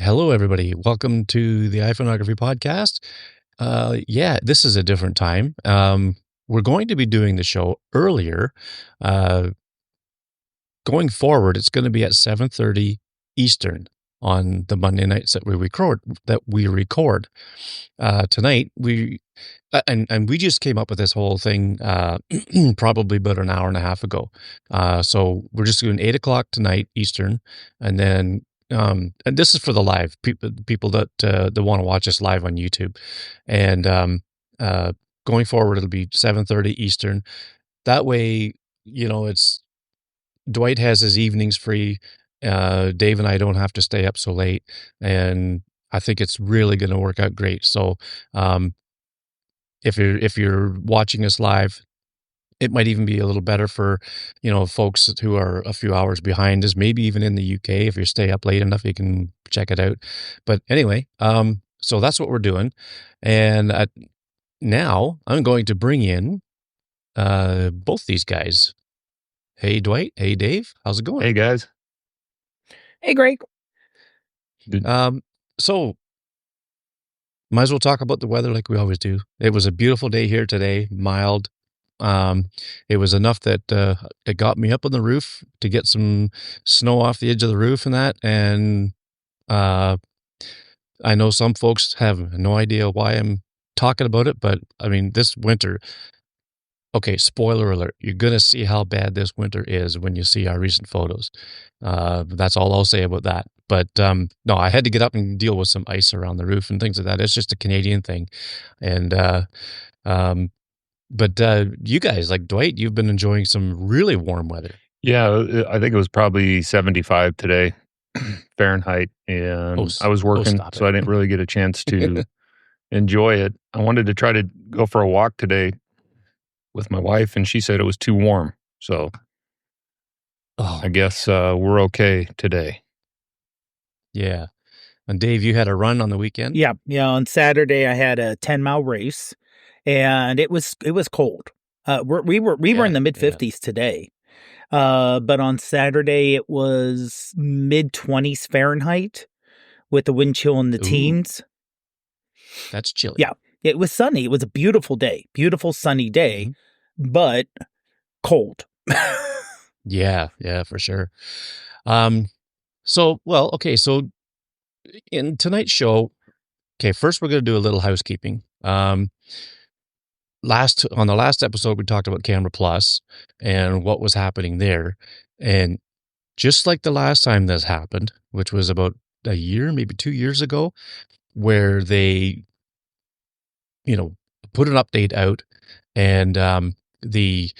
Hello, everybody. Welcome to the iPhoneography podcast. This is a different time. We're going to be doing the show earlier. Uh, Going forward, it's going to be at 7:30 Eastern on the Monday nights that we record. Tonight, and we just came up with this whole thing probably about an hour and a half ago. So we're just doing 8 o'clock tonight Eastern, and then and this is for the live people that want to watch us live on YouTube, and going forward it'll be 7:30 Eastern. That way, it's Dwight has his evenings free. Dave and I don't have to stay up so late, and I think it's really going to work out great. So, if you're watching us live, it might even be a little better for, folks who are a few hours behind us, maybe even in the UK. If you stay up late enough, you can check it out. But anyway, so that's what we're doing. And now I'm going to bring in both these guys. Hey, Dwight. Hey, Dave. How's it going? Hey, guys. Hey, Greg. So might as well talk about the weather like we always do. It was a beautiful day here today, mild. It was enough that it got me up on the roof to get some snow off the edge of the roof and that. And I know some folks have no idea why I'm talking about it, but I mean, this winter, okay, spoiler alert, you're going to see how bad this winter is when you see our recent photos. That's all I'll say about that. But no, I had to get up and deal with some ice around the roof and things like that. It's just a Canadian thing. And but you guys, like Dwight, you've been enjoying some really warm weather. Yeah, I think it was probably 75 today, Fahrenheit, and I was working, so I didn't really get a chance to enjoy it. I wanted to try to go for a walk today with my wife, and she said it was too warm. So I guess we're okay today. Yeah. And Dave, you had a run on the weekend? Yeah. On Saturday I had a 10-mile race, and it was cold. We were in the mid-50s today. But on Saturday it was mid-20s Fahrenheit with the wind chill in the teens. That's chilly. Yeah. It was sunny. It was a beautiful day. Beautiful sunny day, but cold. Yeah, for sure. So in tonight's show, first we're going to do a little housekeeping. On the last episode, we talked about Camera Plus and what was happening there. And just like the last time this happened, which was about a year, maybe 2 years ago, where they, put an update out and the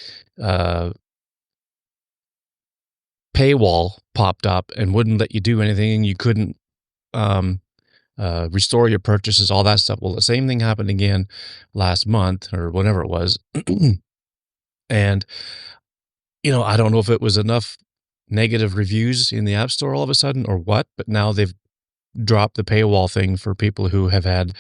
paywall popped up and wouldn't let you do anything. You couldn't restore your purchases, all that stuff. Well, the same thing happened again last month or whatever it was. And, I don't know if it was enough negative reviews in the App Store all of a sudden or what, but now they've dropped the paywall thing for people who have had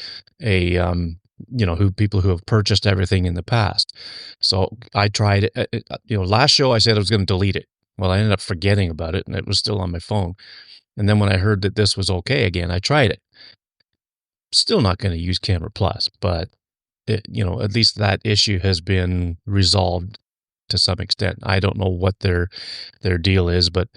people who have purchased everything in the past. So I tried it. Last show I said I was going to delete it. Well, I ended up forgetting about it and it was still on my phone. And then when I heard that this was okay again, I tried it. Still not going to use Camera Plus, but at least that issue has been resolved to some extent. I don't know what their deal is, but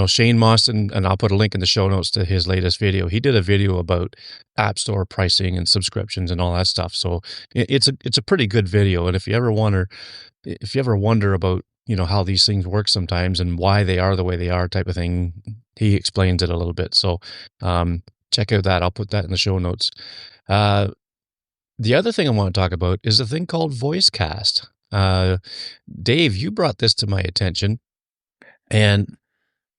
Shane Moss, and I'll put a link in the show notes to his latest video. He did a video about App Store pricing and subscriptions and all that stuff. So it's a pretty good video. And if you ever wonder about how these things work sometimes and why they are the way they are type of thing, he explains it a little bit. So check out that. I'll put that in the show notes. The other thing I want to talk about is a thing called VoiceCast. Dave, you brought this to my attention, and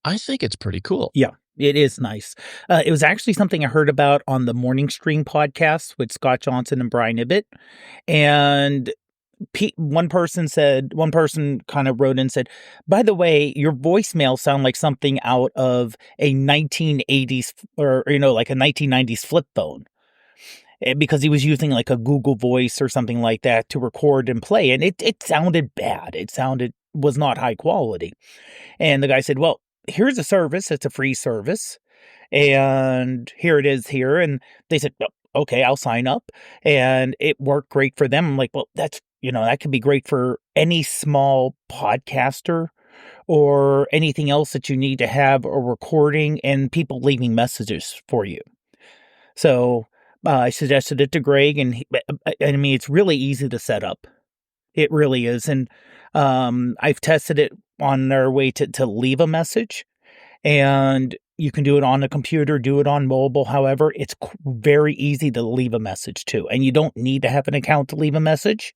I think it's pretty cool. Yeah, it is nice. It was actually something I heard about on the Morning Stream podcast with Scott Johnson and Brian Ibbett. And one person kind of wrote in and said, by the way, your voicemail sound like something out of a 1980s or, like a 1990s flip phone. Because he was using like a Google Voice or something like that to record and play. And it sounded bad. Was not high quality. And the guy said, well, here's a service. It's a free service. and here it is here. And they said, "Oh, okay, I'll sign up." And it worked great for them. I'm like, well, that's, that could be great for any small podcaster or anything else that you need to have a recording and people leaving messages for you. So I suggested it to Greg, and I mean, it's really easy to set up. It really is. And I've tested it on their way to leave a message, and you can do it on the computer, do it on mobile. However, it's very easy to leave a message too, and you don't need to have an account to leave a message.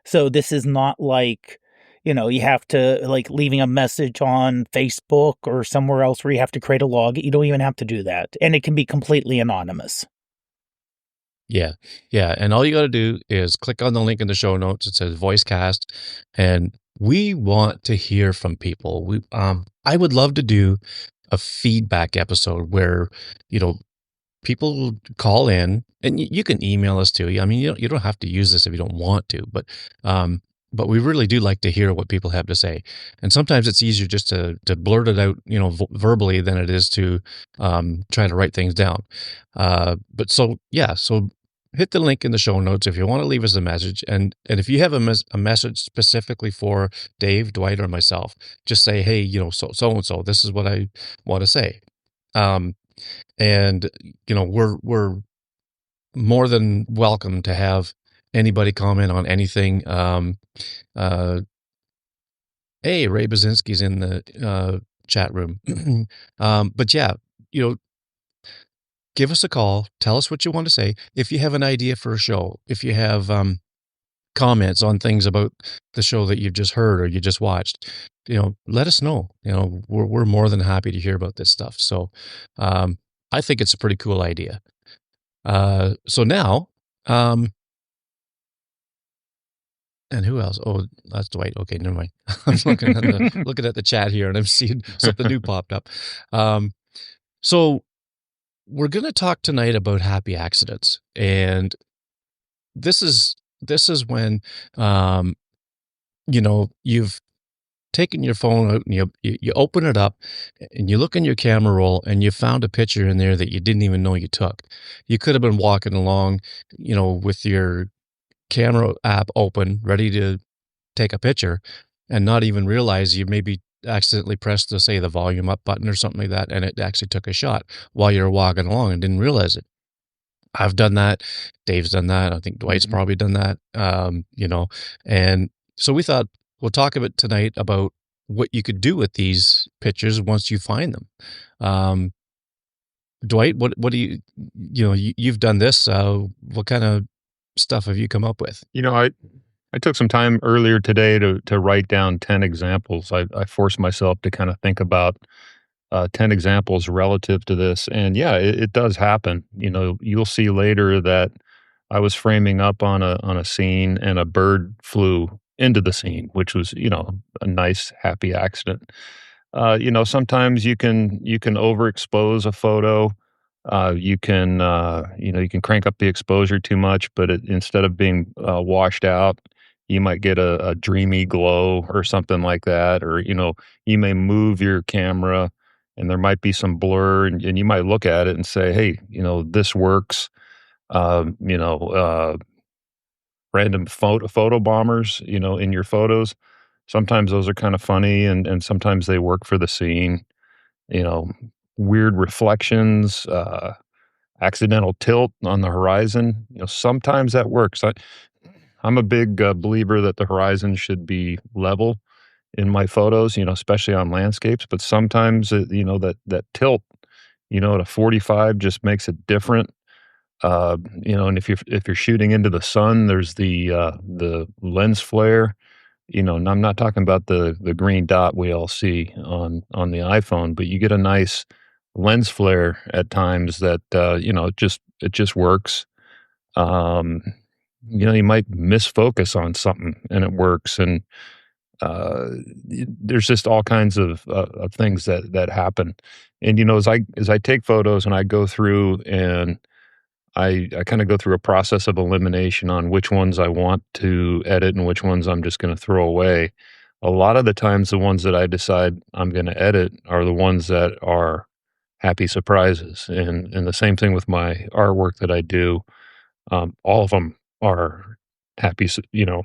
So this is not like, you have to, like, leaving a message on Facebook or somewhere else where you have to create a log. You don't even have to do that. And it can be completely anonymous. Yeah. Yeah. And all you got to do is click on the link in the show notes. It says Voicecast. And we want to hear from people. I would love to do a feedback episode where, people call in, and you can email us too. I mean, you don't have to use this if you don't want to, but we really do like to hear what people have to say. And sometimes it's easier just to blurt it out, verbally than it is to try to write things down. So hit the link in the show notes if you want to leave us a message. And if you have a message specifically for Dave, Dwight, or myself, just say, hey, so-and-so, this is what I want to say. And we're more than welcome to have anybody comment on anything. Hey, Ray Bazinski's in the chat room. But yeah, give us a call. Tell us what you want to say. If you have an idea for a show, if you have comments on things about the show that you've just heard or you just watched, let us know. We're more than happy to hear about this stuff. So I think it's a pretty cool idea. So now, and who else? Oh, that's Dwight. Okay, never mind. I'm looking at the chat here, and I'm seeing something new popped up. So we're going to talk tonight about happy accidents, and this is when you've taken your phone out and you open it up and you look in your camera roll and you found a picture in there that you didn't even know you took. You could have been walking along, with your camera app open, ready to take a picture, and not even realize you maybe accidentally pressed the volume up button or something like that, and it actually took a shot while you were walking along and didn't realize it. I've done that. Dave's done that. I think Dwight's probably done that. And so we thought we'll talk tonight about what you could do with these pictures once you find them. Dwight, what do you've done this. What kind of stuff have you come up with? I took some time earlier today to write down 10 examples. I forced myself to kind of think about 10 examples relative to this. And yeah, it does happen. You'll see later that I was framing up on a scene and a bird flew into the scene, which was, a nice, happy accident. Sometimes you can overexpose a photo. You can crank up the exposure too much, but instead of being washed out, you might get a dreamy glow or something like that. Or, you may move your camera and there might be some blur, and you might look at it and say, hey, this works. Random photo bombers, in your photos. Sometimes those are kind of funny, and sometimes they work for the scene. Weird reflections, accidental tilt on the horizon. Sometimes that works. I'm a big believer that the horizon should be level in my photos, especially on landscapes. But sometimes, that tilt, at a 45 just makes it different. And if you're shooting into the sun, there's the lens flare. And I'm not talking about the green dot we all see on the iPhone, but you get a nice lens flare at times that it just works. You might misfocus on something and it works, and there's just all kinds of things that happen. And as I take photos and I go through and I kind of go through a process of elimination on which ones I want to edit and which ones I'm just going to throw away. A lot of the times, the ones that I decide I'm going to edit are the ones that are happy surprises. And the same thing with my artwork that I do. All of them are happy,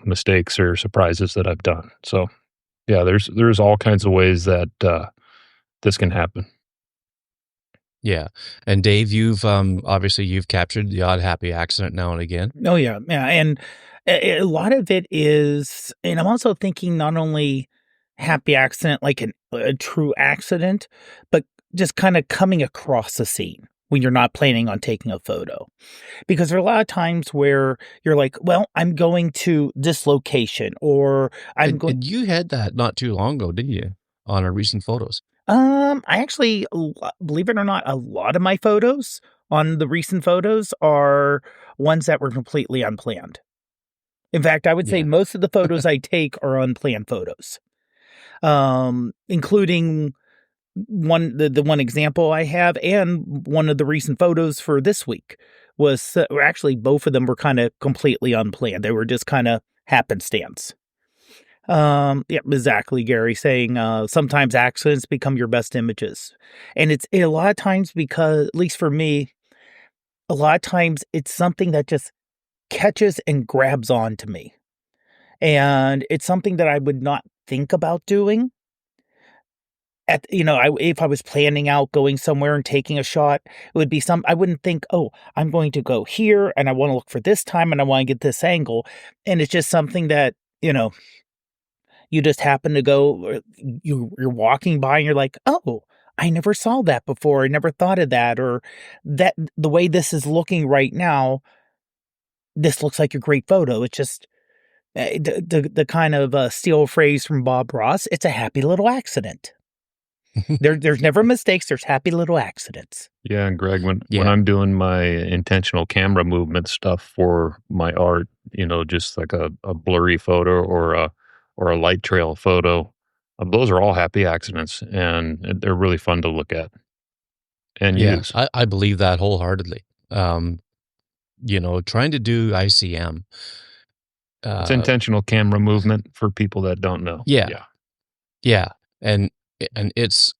mistakes or surprises that I've done. So yeah, there's all kinds of ways that this can happen. Yeah. And Dave, you've obviously you've captured the odd happy accident now and again. Oh, yeah, yeah, and a lot of it is, and I'm also thinking not only happy accident, like a true accident, but just kinda coming across a scene when you're not planning on taking a photo. Because there are a lot of times where you're like, "Well, I'm going to this location," or I'm going. And you had that not too long ago, didn't you, on our recent photos? I actually, believe it or not, a lot of my photos on the recent photos are ones that were completely unplanned. In fact, I would say Yeah. most of the photos I take are unplanned photos, including the one example I have, and one of the recent photos for this week was actually both of them were kind of completely unplanned. They were just kind of happenstance. Yeah, exactly, Gary, saying sometimes accidents become your best images. And it's a lot of times, because at least for me, a lot of times it's something that just catches and grabs on to me. And it's something that I would not think about doing. If I was planning out going somewhere and taking a shot, it would be I wouldn't think, "Oh, I'm going to go here and I want to look for this time and I want to get this angle." And it's just something that, you just happen to go, you're walking by and you're like, "Oh, I never saw that before. I never thought of that." Or that the way this is looking right now, this looks like a great photo. It's just the kind of steal phrase from Bob Ross. It's a happy little accident. There's never mistakes. There's happy little accidents. Yeah, and Greg, when Yeah. I'm doing my intentional camera movement stuff for my art, just like a blurry photo or a light trail photo, those are all happy accidents, and they're really fun to look at and Yeah, use. I believe that wholeheartedly. Trying to do ICM. It's intentional camera movement for people that don't know. Yeah. Yeah. Yeah. And it's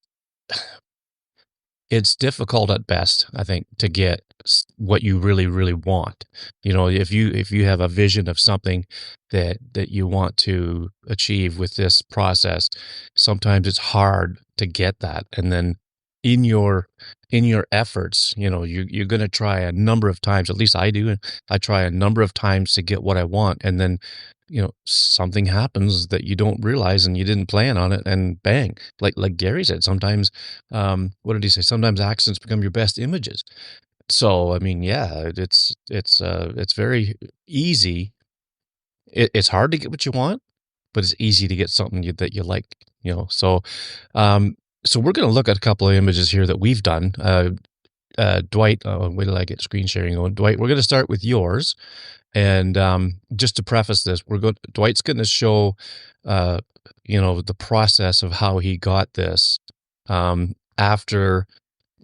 difficult at best, I think, to get what you really, really want. If you have a vision of something that you want to achieve with this process, sometimes it's hard to get that. And then in your efforts, you're going to try a number of times. At least I do. And I try a number of times to get what I want, and then something happens that you don't realize and you didn't plan on it, and bang, like Gary said, sometimes what did he say? Sometimes accidents become your best images. So I mean, yeah, it's very easy. It's hard to get what you want, but it's easy to get something that you like. Um, so we're going to look at a couple of images here that we've done. Dwight, wait till I get screen sharing going. Dwight, we're going to start with yours. And just to preface this, Dwight's going to show, the process of how he got this after,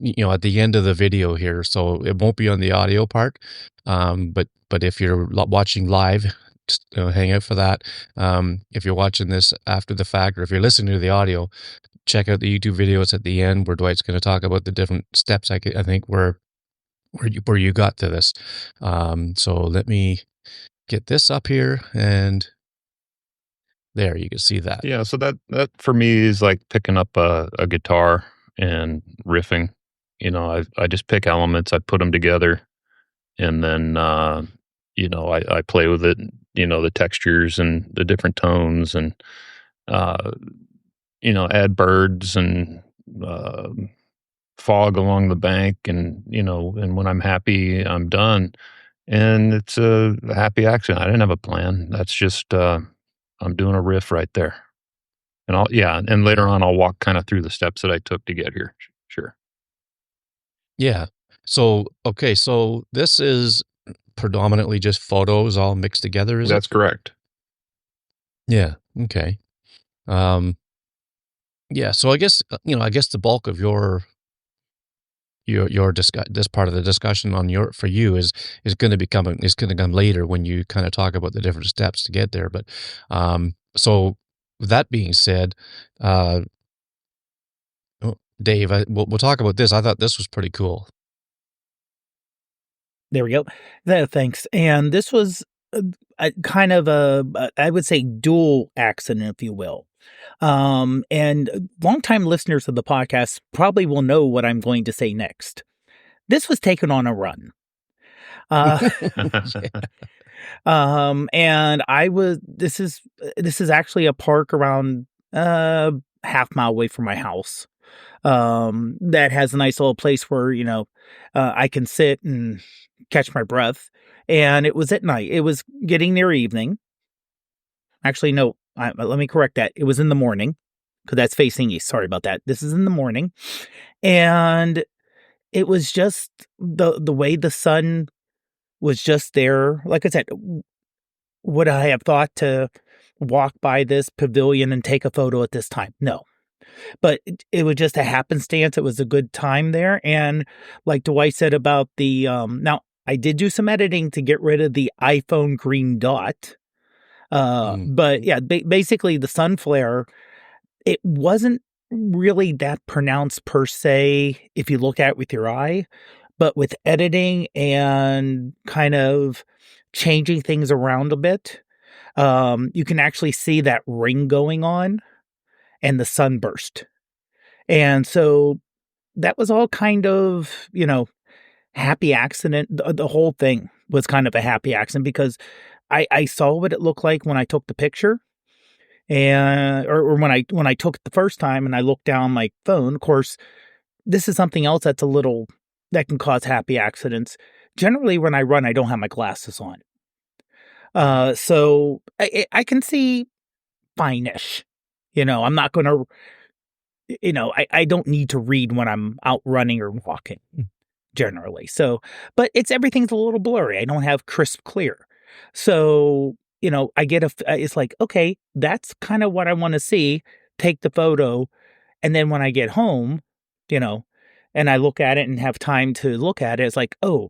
at the end of the video here. So it won't be on the audio part, but if you're watching live, hang out for that. If you're watching this after the fact, or if you're listening to the audio, check out the YouTube video. It's at the end where Dwight's going to talk about the different steps. I think where you got to this. So let me get this up here, and there you can see that. Yeah, so that for me is like picking up a guitar and riffing. I just pick elements, I put them together, and then I play with it. The textures and the different tones, and add birds and fog along the bank, and and when I'm happy, I'm done. And it's a happy accident. I didn't have a plan. That's just I'm doing a riff right there. And later on I'll walk kind of through the steps that I took to get here. Sure. Yeah. So okay, so this is predominantly just photos all mixed together, is it? That's correct. Yeah. Okay. Yeah, so I guess the bulk of your this part of the discussion for you is going to come later when you kind of talk about the different steps to get there. But so with that being said, Dave, we'll talk about this. I thought this was pretty cool. There we go. Thanks. And this was kind of I would say, dual accident, if you will. And longtime listeners of the podcast probably will know what I'm going to say next. This was taken on a run. And this is actually a park around half mile away from my house. That has a nice little place where, I can sit and catch my breath. And it was at night. It was getting near evening. Actually, no, let me correct that. It was in the morning, because that's facing east. Sorry about that. This is in the morning. And it was just the way the sun was just there. Like I said, would I have thought to walk by this pavilion and take a photo at this time? No. But it was just a happenstance. It was a good time there. And like Dwight said about the, now I did do some editing to get rid of the iPhone green dot. But yeah, basically the sun flare, it wasn't really that pronounced per se if you look at it with your eye, but with editing and kind of changing things around a bit, you can actually see that ring going on and the sunburst. And so that was all kind of, happy accident. The whole thing was kind of a happy accident because I saw what it looked like when I took the picture, and or when I took it the first time and I looked down my phone. Of course, this is something else that can cause happy accidents. Generally, when I run, I don't have my glasses on, so I can see fine-ish. I'm not going to. I don't need to read when I'm out running or walking, generally. So, but everything's a little blurry. I don't have crisp clear. So, I get it's like, okay, that's kind of what I want to see. Take the photo. And then when I get home, and I look at it and have time to look at it, it's like, oh,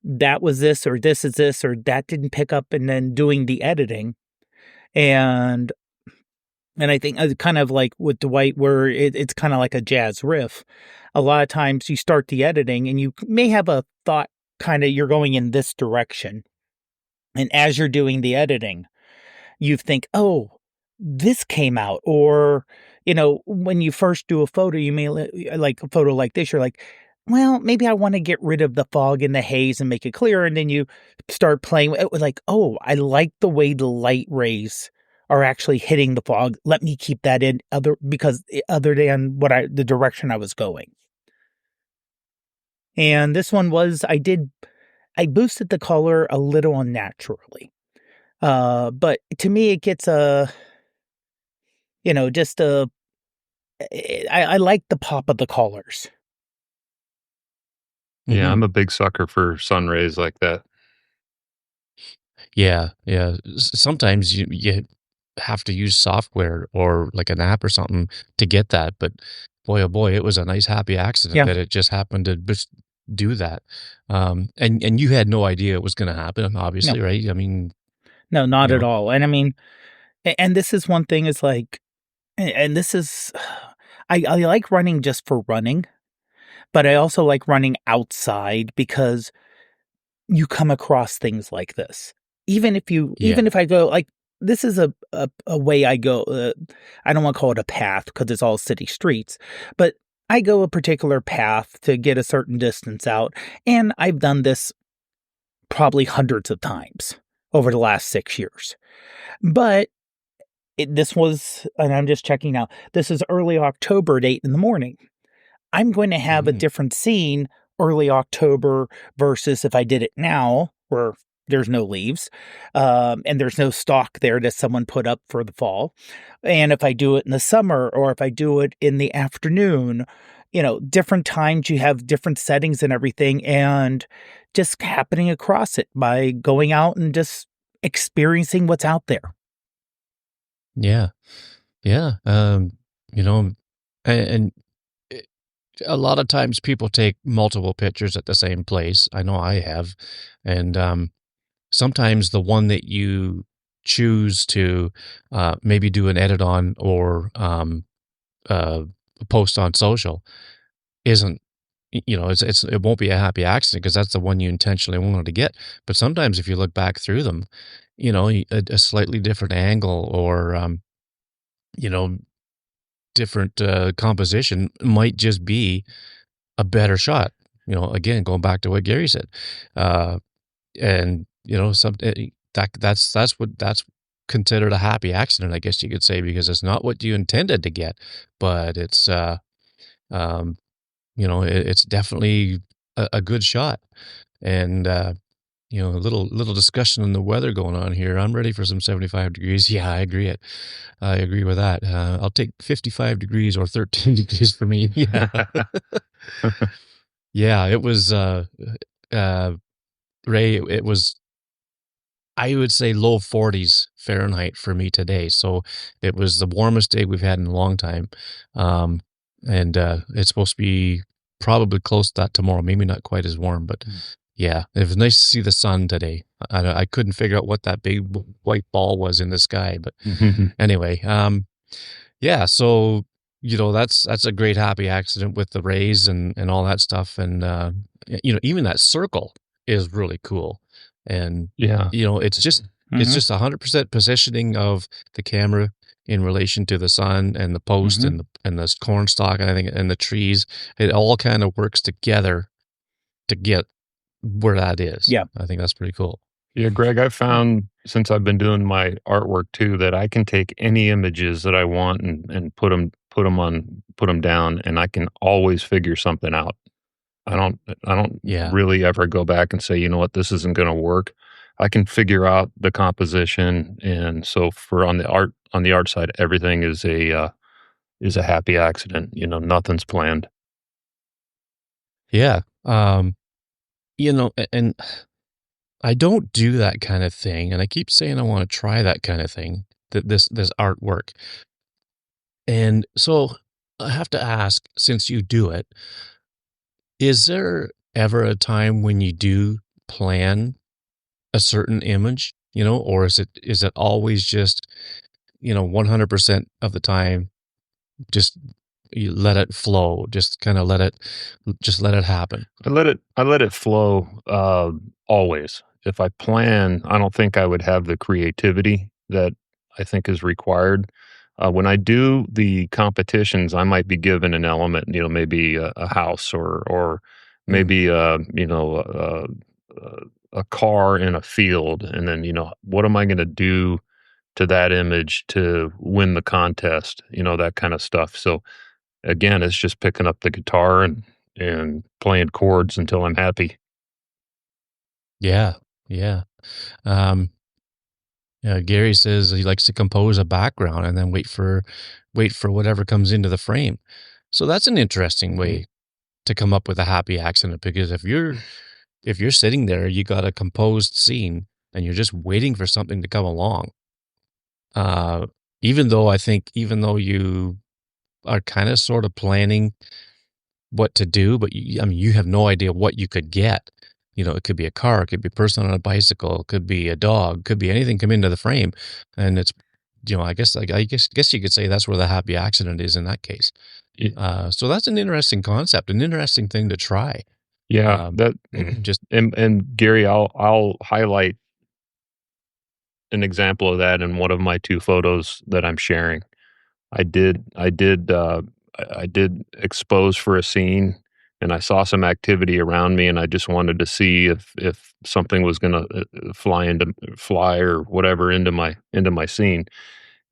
that was this, or this is this, or that didn't pick up, and then doing the editing. And I think kind of like with Dwight, where it's kind of like a jazz riff. A lot of times you start the editing and you may have a thought kind of you're going in this direction. And as you're doing the editing, you think, oh, this came out. Or, when you first do a photo, you may like a photo like this, you're like, well, maybe I want to get rid of the fog and the haze and make it clear. And then you start playing it with like, oh, I like the way the light rays are actually hitting the fog. Let me keep that in other than the direction I was going. And this one was, I boosted the color a little unnaturally. But to me, it gets I like the pop of the colors. Yeah, I'm a big sucker for sun rays like that. Yeah. Sometimes you have to use software or like an app or something to get that. But boy, oh boy, it was a nice happy accident that it just happened to just do that. And you had no idea it was going to happen, obviously, No. right? I mean, no, not at all. And I mean, and this is one thing is like, and this is, I like running just for running, but I also like running outside because you come across things like this. Even if I go like, this is a way I go, I don't want to call it a path because it's all city streets, but I go a particular path to get a certain distance out. And I've done this probably hundreds of times over the last 6 years. But this was, and I'm just checking now, this is early October at 8 in the morning. I'm going to have a different scene early October versus if I did it now, where there's no leaves, and there's no stock there that someone put up for the fall. And if I do it in the summer, or if I do it in the afternoon, different times you have different settings and everything, and just happening across it by going out and just experiencing what's out there. Yeah. And a lot of times people take multiple pictures at the same place. I know I have. And sometimes the one that you choose to maybe do an edit on or post on social isn't, it won't be a happy accident because that's the one you intentionally wanted to get. But sometimes if you look back through them, a slightly different angle or, you know, different composition might just be a better shot. Again, going back to what Gary said, and that's considered a happy accident, I guess you could say, because it's not what you intended to get, but it's um, it's definitely a good shot. And a little discussion on the weather going on here. I'm ready for some 75 degrees. Yeah, I agree. I agree with that. I'll take 55 degrees or 13 degrees for me. Yeah. Yeah, it was Ray, it was, I would say, low 40s Fahrenheit for me today. So it was the warmest day we've had in a long time. And it's supposed to be probably close to that tomorrow. Maybe not quite as warm, but yeah, it was nice to see the sun today. I couldn't figure out what that big white ball was in the sky, but anyway, yeah. So that's a great happy accident with the rays and all that stuff, and even that circle is really cool, and yeah, it's just 100% positioning of the camera in relation to the sun and the post and the corn stalk, and I think, and the trees. It all kind of works together to get where that is. Yeah. I think that's pretty cool. Yeah, Greg, I've found since I've been doing my artwork too that I can take any images that I want and put them down, and I can always figure something out. I don't really ever go back and say, you know what, this isn't going to work. I can figure out the composition, and so for on the art side, everything is a happy accident. Nothing's planned. Yeah. And I don't do that kind of thing, and I keep saying I want to try that kind of thing, this artwork. And so I have to ask, since you do it, is there ever a time when you do plan a certain image, or is it always just, 100% of the time, just you let it flow, just kind of let it happen? I let it flow always. If I plan, I don't think I would have the creativity that I think is required. When I do the competitions, I might be given an element, maybe a house or maybe a car in a field, and then what am I going to do to that image to win the contest? That kind of stuff. So again, it's just picking up the guitar and playing chords until I'm happy. Yeah, yeah. Gary says he likes to compose a background and then wait for whatever comes into the frame. So that's an interesting way to come up with a happy accident, because if you're sitting there, you got a composed scene and you're just waiting for something to come along. Even though you are kind of sort of planning what to do, but you have no idea what you could get. It could be a car, it could be a person on a bicycle, it could be a dog, could be anything come into the frame. And it's, I guess you could say that's where the happy accident is in that case. So that's an interesting concept, an interesting thing to try. Yeah, that just and Gary, I'll highlight an example of that in one of my 2 photos that I'm sharing. I did expose for a scene, and I saw some activity around me, and I just wanted to see if something was going to fly or whatever into my scene.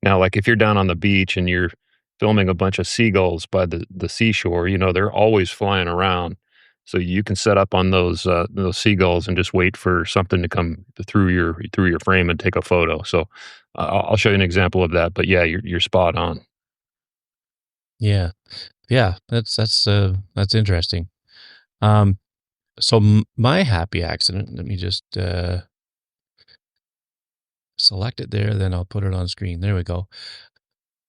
Now, like if you're down on the beach and you're filming a bunch of seagulls by the seashore, they're always flying around. So you can set up on those seagulls and just wait for something to come through your frame and take a photo. So I'll show you an example of that. But yeah, you're spot on. Yeah. Yeah, that's interesting. So my happy accident, let me just select it there, then I'll put it on screen. There we go.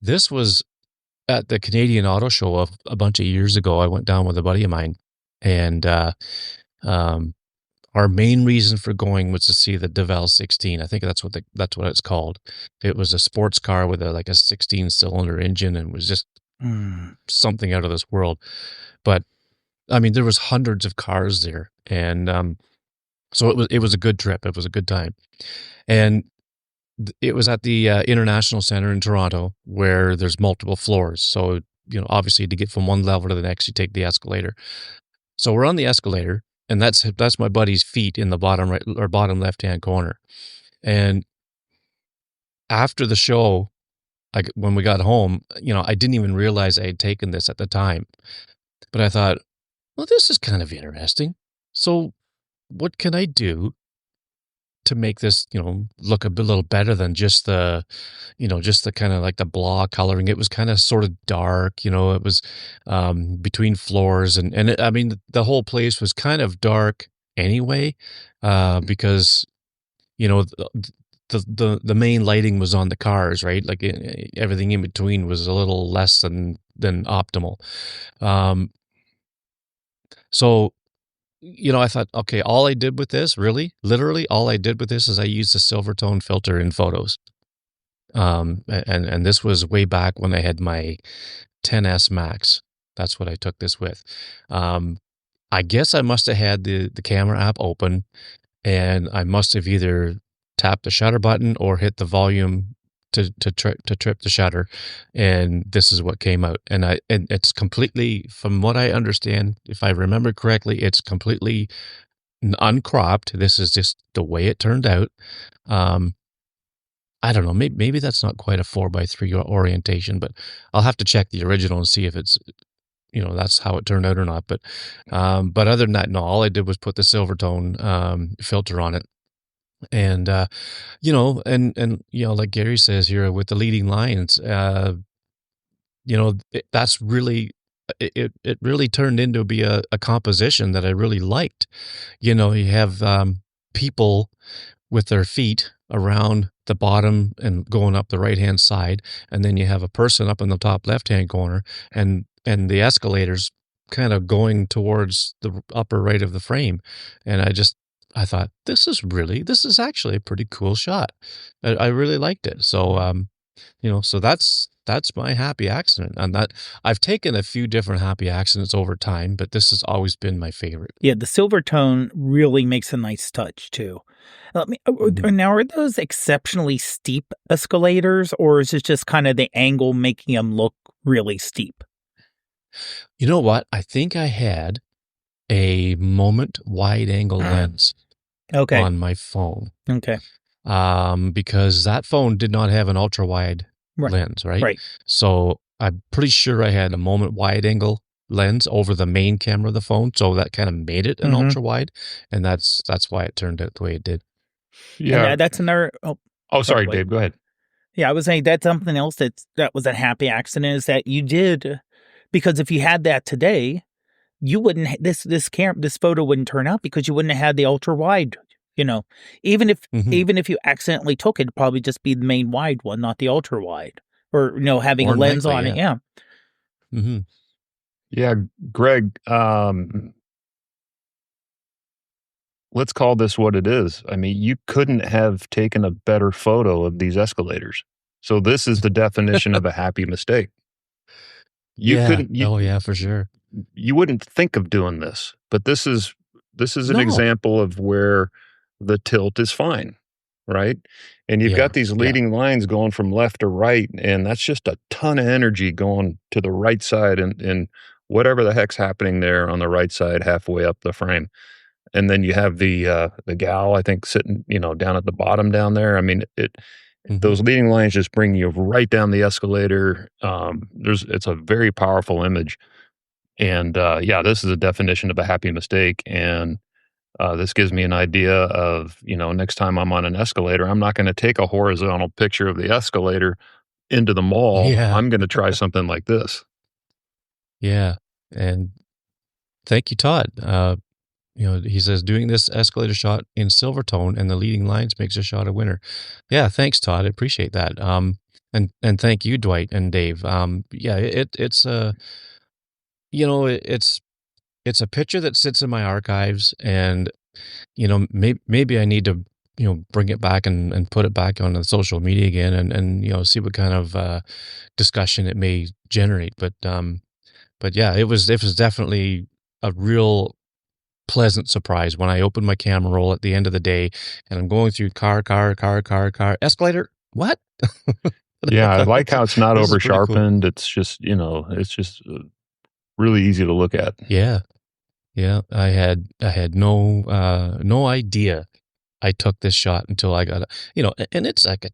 This was at the Canadian Auto Show a bunch of years ago. I went down with a buddy of mine, and our main reason for going was to see the DeVal 16. I think that's what it's called. It was a sports car with a 16-cylinder engine, and was just something out of this world. But I mean, there was hundreds of cars there, and so it was a good trip. It was a good time, and it was at the International Center in Toronto, where there's multiple floors. So obviously, to get from one level to the next, you take the escalator. So we're on the escalator, and that's my buddy's feet in the bottom right or bottom left-hand corner. And after the show, when we got home, I didn't even realize I had taken this at the time. But I thought, well, this is kind of interesting. So what can I do to make this, look a little better than just just the kind of like the blah coloring? It was kind of sort of dark, it was between floors, and I mean, the whole place was kind of dark anyway, because the main lighting was on the cars, right? Like everything in between was a little less than optimal. So I thought, okay, all I did with this, literally, all I did with this is I used a Silvertone filter in photos. And this was way back when I had my 10S Max. That's what I took this with. I guess I must have had the camera app open, and I must have either tapped the shutter button or hit the volume to trip the shutter, and this is what came out. And it's completely, from what I understand, if I remember correctly, it's completely uncropped. This is just the way it turned out. I don't know. Maybe that's not quite a 4:3 orientation, but I'll have to check the original and see if it's that's how it turned out or not. But other than that, no. All I did was put the Silvertone filter on it. And like Gary says here with the leading lines, that's really it really turned into be a composition that I really liked. You have people with their feet around the bottom and going up the right-hand side, and then you have a person up in the top left-hand corner, and the escalators kind of going towards the upper right of the frame. And I thought, this is actually a pretty cool shot. I really liked it. So, so that's my happy accident. And that I've taken a few different happy accidents over time, but this has always been my favorite. Yeah, the Silvertone really makes a nice touch too. Now, are those exceptionally steep escalators, or is it just kind of the angle making them look really steep? You know what? I think I had a moment wide angle lens on my phone. Okay. Because that phone did not have an ultra wide lens, right? Right. So I'm pretty sure I had a moment wide angle lens over the main camera of the phone, so that kind of made it an ultra wide, and that's why it turned out the way it did. Yeah, and that's another. Sorry, Dave. Go ahead. Yeah, I was saying that's something else that was a happy accident, is that you did, because if you had that today, you wouldn't. This photo wouldn't turn out because you wouldn't have had the ultra wide. Even if you accidentally took it, it'd probably just be the main wide one, not the ultra wide, or having a lens on it. Yeah. Mm-hmm. Yeah, Greg. Let's call this what it is. I mean, you couldn't have taken a better photo of these escalators. So this is the definition of a happy mistake. Couldn't. Oh yeah, for sure. You wouldn't think of doing this, but this is an example of where the tilt is fine, right? And you've got these leading lines going from left to right, and that's just a ton of energy going to the right side and whatever the heck's happening there on the right side halfway up the frame. And then you have the gal, I think, sitting, down at the bottom down there. I mean, those leading lines just bring you right down the escalator. It's a very powerful image. And this is a definition of a happy mistake. And this gives me an idea of, next time I'm on an escalator, I'm not going to take a horizontal picture of the escalator into the mall. Yeah. I'm going to try something like this. Yeah. And thank you, Todd. He says, doing this escalator shot in Silvertone and the leading lines makes a shot a winner. Yeah, thanks, Todd. I appreciate that. And thank you, Dwight and Dave. It's a, it's a picture that sits in my archives, and maybe I need to bring it back and put it back on the social media again and see what kind of discussion it may generate. But yeah, it was definitely a real pleasant surprise when I opened my camera roll at the end of the day and I'm going through car, escalator. What? Yeah, I like how it's not over sharpened. Cool. It's just, really easy to look at. Yeah. Yeah. I had no idea I took this shot until I got and it's like it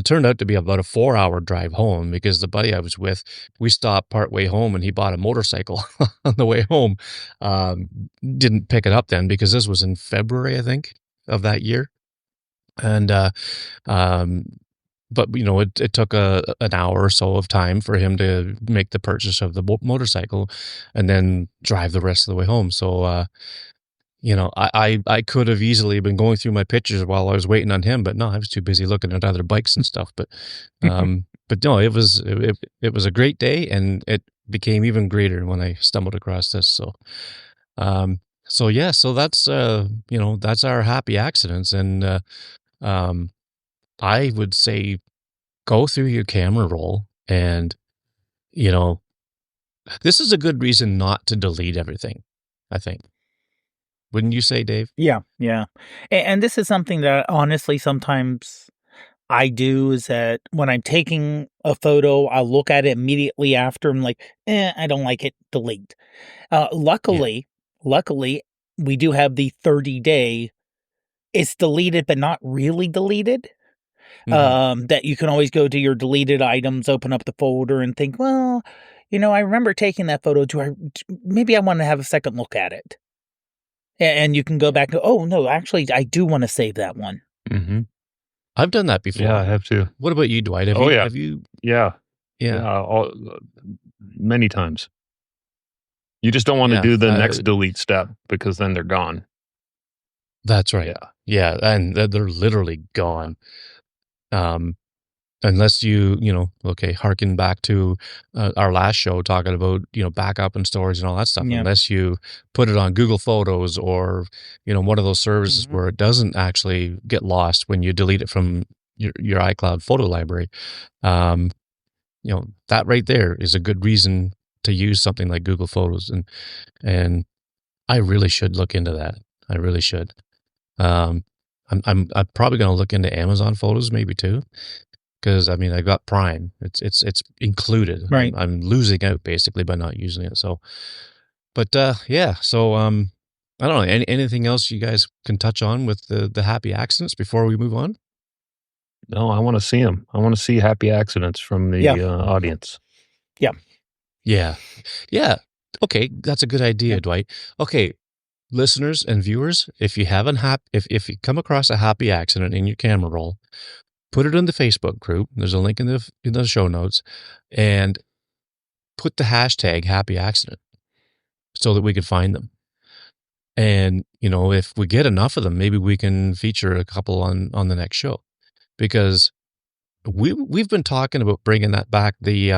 turned out to be about a 4-hour drive home because the buddy I was with, we stopped partway home and he bought a motorcycle on the way home. Didn't pick it up then because this was in February, I think, of that year. And, but it took an hour or so of time for him to make the purchase of the motorcycle and then drive the rest of the way home. So, I could have easily been going through my pictures while I was waiting on him, but no, I was too busy looking at other bikes and stuff. But no, it was a great day, and it became even greater when I stumbled across this. So yeah, so that's that's our happy accidents, and I would say go through your camera roll, and this is a good reason not to delete everything, I think. Wouldn't you say, Dave? Yeah. And this is something that honestly sometimes I do, is that when I'm taking a photo, I'll look at it immediately after. I'm like, I don't like it, delete. Luckily, we do have the 30-day, it's deleted, but not really deleted. That you can always go to your deleted items, open up the folder and think, well, I remember taking that photo. Maybe I want to have a second look at it. And you can go back to, oh, no, actually, I do want to save that one. Mm-hmm. I've done that before. Yeah, I have too. What about you, Dwight? Yeah. Have you? Yeah. Many times. You just don't want to do the next delete step because then they're gone. That's right. Yeah, and they're literally gone. Unless you harken back to our last show talking about, backup and storage and all that stuff. Yeah. Unless you put it on Google Photos or, one of those services where it doesn't actually get lost when you delete it from your iCloud photo library. That right there is a good reason to use something like Google Photos. And I really should look into that. I really should. I'm probably going to look into Amazon Photos maybe too. Because I got Prime. It's included. Right. I'm losing out basically by not using it. So, but yeah. So I don't know. Anything else you guys can touch on with the happy accidents before we move on? No, I want to see them. I want to see happy accidents from the audience. Yeah. Okay, that's a good idea, Dwight. Okay, listeners and viewers, if you have if you come across a happy accident in your camera roll, put it in the Facebook group. There's a link in the show notes, and put the hashtag happy accident so that we can find them. And, if we get enough of them, maybe we can feature a couple on the next show, because we've been talking about bringing that back. The,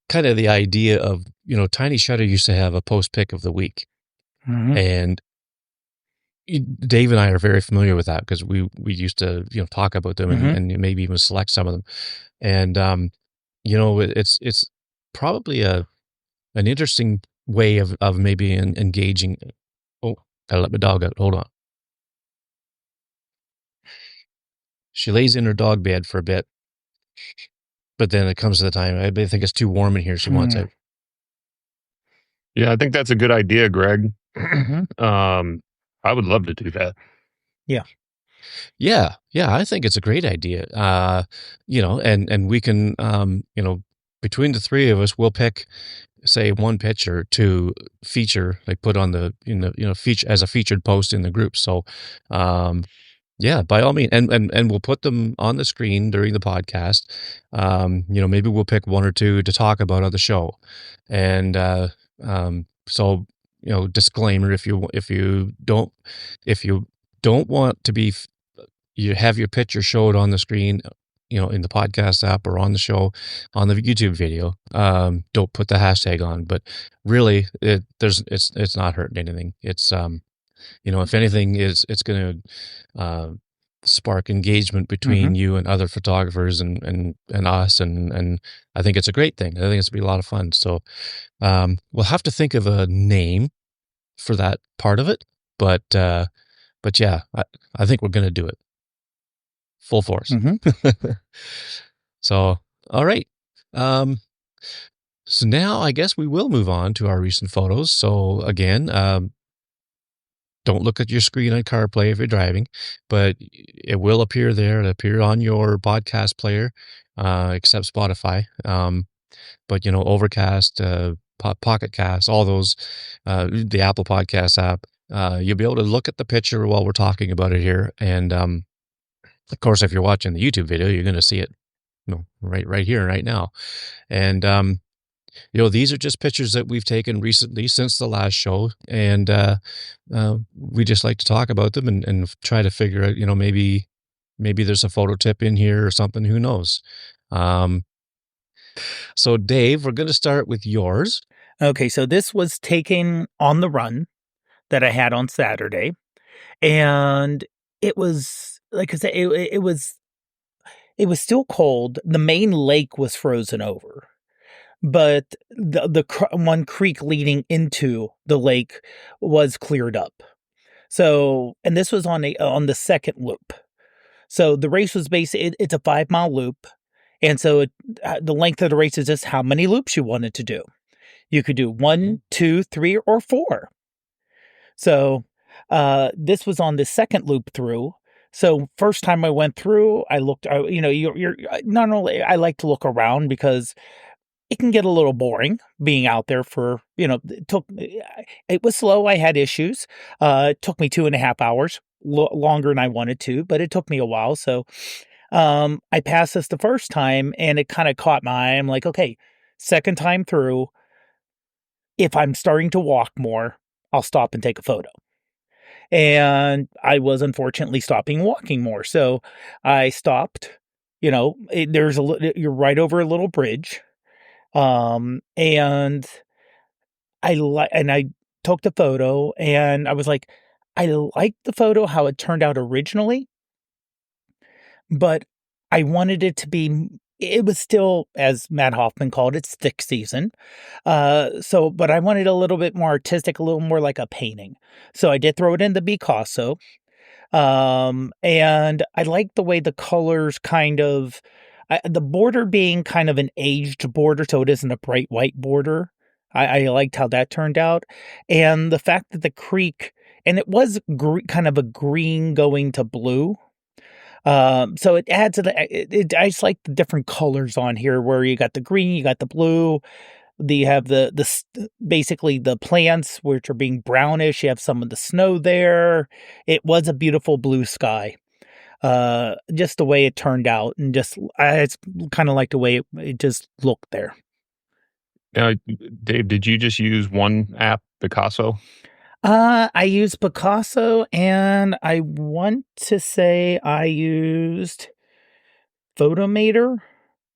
kind of the idea of, Tiny Shutter used to have a post pick of the week. Mm-hmm. And Dave and I are very familiar with that because we used to talk about them and maybe even select some of them, and it's probably an interesting way of maybe engaging. Oh, gotta let my dog out. Hold on. She lays in her dog bed for a bit, but then it comes to the time I think it's too warm in here. She wants out. Yeah, I think that's a good idea, Greg. I would love to do that. Yeah. I think it's a great idea. And we can, between the three of us, we'll pick, say, one picture to feature, like put on the, feature as a featured post in the group. So, yeah, by all means, and we'll put them on the screen during the podcast. Maybe we'll pick one or two to talk about on the show, and so. Disclaimer: if you don't want to be, you have your picture showed on the screen, in the podcast app or on the show, on the YouTube video, don't put the hashtag on. But really, it's not hurting anything. It's if anything, it's going to spark engagement between you and other photographers and us, and I think it's a great thing. I think it's going to be a lot of fun. So we'll have to think of a name for that part of it, but yeah, I think we're going to do it full force. So, all right. So now I guess we will move on to our recent photos. So again, don't look at your screen on CarPlay if you're driving, but it will appear there. It'll appear on your podcast player, except Spotify. But Overcast, Pocket Cast, all those, the Apple Podcast app, you'll be able to look at the picture while we're talking about it here. And of course, if you're watching the YouTube video, you're going to see it, right here, right now. And these are just pictures that we've taken recently since the last show, and we just like to talk about them and try to figure out, maybe there's a photo tip in here or something. Who knows? So Dave, we're going to start with yours. Okay, so this was taken on the run that I had on Saturday, and it was, like I said, it was still cold. The main lake was frozen over, but the one creek leading into the lake was cleared up. So, and this was on the second loop. So the race was it's a 5-mile loop. And so the length of the race is just how many loops you wanted to do. You could do 1, 2, 3, or 4. So this was on the second loop through. So first time I went through, I looked, you're not only, I like to look around because it can get a little boring being out there for, it was slow. I had issues. It took me 2.5 hours longer than I wanted to, but it took me a while. So I passed this the first time and it kind of caught my eye. I'm like, okay, second time through, if I'm starting to walk more, I'll stop and take a photo. And I was unfortunately stopping walking more. So I stopped, you're right over a little bridge. And I took the photo and I was like, I liked the photo, how it turned out originally, but I wanted it to be, it was still, as Matt Hoffman called it, stick season. But I wanted a little bit more artistic, a little more like a painting. So I did throw it into Picasso. And I like the way the colors kind of, the border being kind of an aged border, so it isn't a bright white border. I liked how that turned out. And the fact that the creek, and it was kind of a green going to blue. So it adds to I just like the different colors on here where you got the green, you got the blue, you have basically the plants, which are being brownish. You have some of the snow there. It was a beautiful blue sky. Just the way it turned out, and it's kind of like the way it just looked there. Now, Dave, did you just use one app, Picasso? I used Picasso, and I want to say I used Photomator.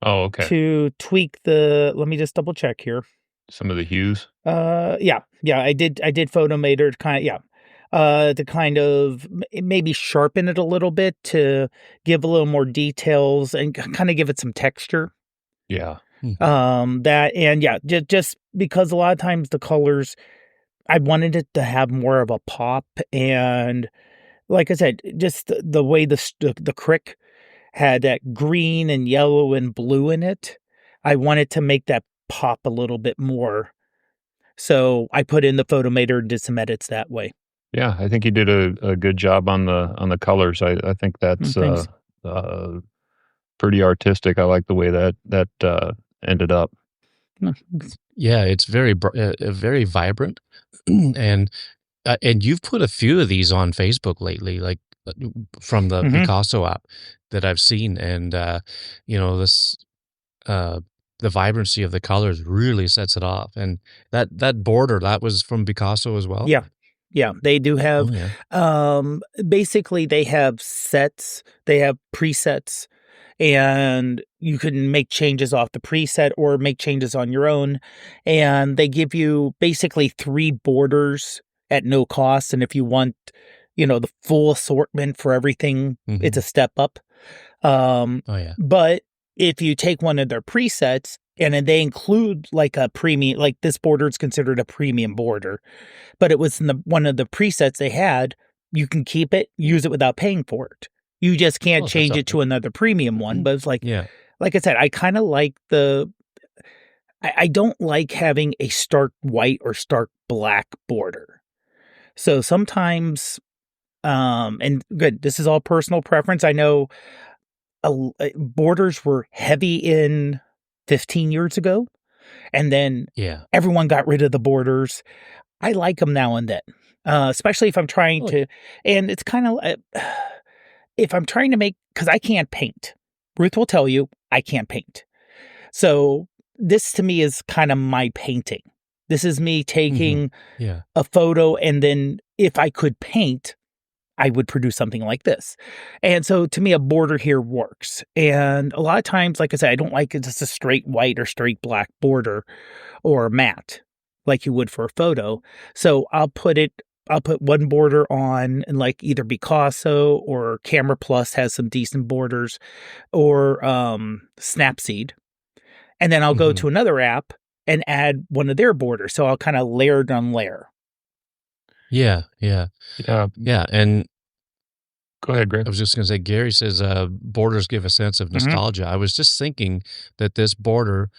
Oh, okay. To tweak let me just double check here. Some of the hues? Yeah, I did Photomator to kind of maybe sharpen it a little bit to give a little more details and kind of give it some texture. Yeah. Just because a lot of times the colors, I wanted it to have more of a pop, and like I said, just the way the crick had that green and yellow and blue in it, I wanted to make that pop a little bit more. So I put in the Photomator and did some edits that way. Yeah, I think you did a good job on the colors. I think that's pretty artistic. I like the way that ended up. Yeah, it's very vibrant, and you've put a few of these on Facebook lately, like from the Picasso app that I've seen, and this the vibrancy of the colors really sets it off, and that border, that was from Picasso as well. Yeah, they do have. Basically, they have sets. They have presets, and you can make changes off the preset or make changes on your own. And they give you basically 3 borders at no cost. And if you want, the full assortment for everything, it's a step up. But if you take one of their presets and then they include like a premium, like this border is considered a premium border, but it was in one of the presets they had, you can keep it, use it without paying for it. You just can't change it to another premium one. But it's like I said, I kind of like I don't like having a stark white or stark black border. So sometimes, and good, this is all personal preference. I know borders were heavy in 15 years ago, and then everyone got rid of the borders. I like them now and then, especially if I'm trying to, and it's kind of, if I'm trying to make, because I can't paint. Ruth will tell you, I can't paint. So this to me is kind of my painting. This is me taking a photo, and then if I could paint, I would produce something like this. And so to me, a border here works. And a lot of times, like I said, I don't like it just a straight white or straight black border or matte like you would for a photo. So I'll put one border on, and like either Picasso or Camera Plus has some decent borders, or Snapseed. And then I'll go to another app and add one of their borders. So I'll kind of layer on layer. Yeah. And go ahead, Greg. I was just going to say, Gary says borders give a sense of nostalgia. I was just thinking that this border,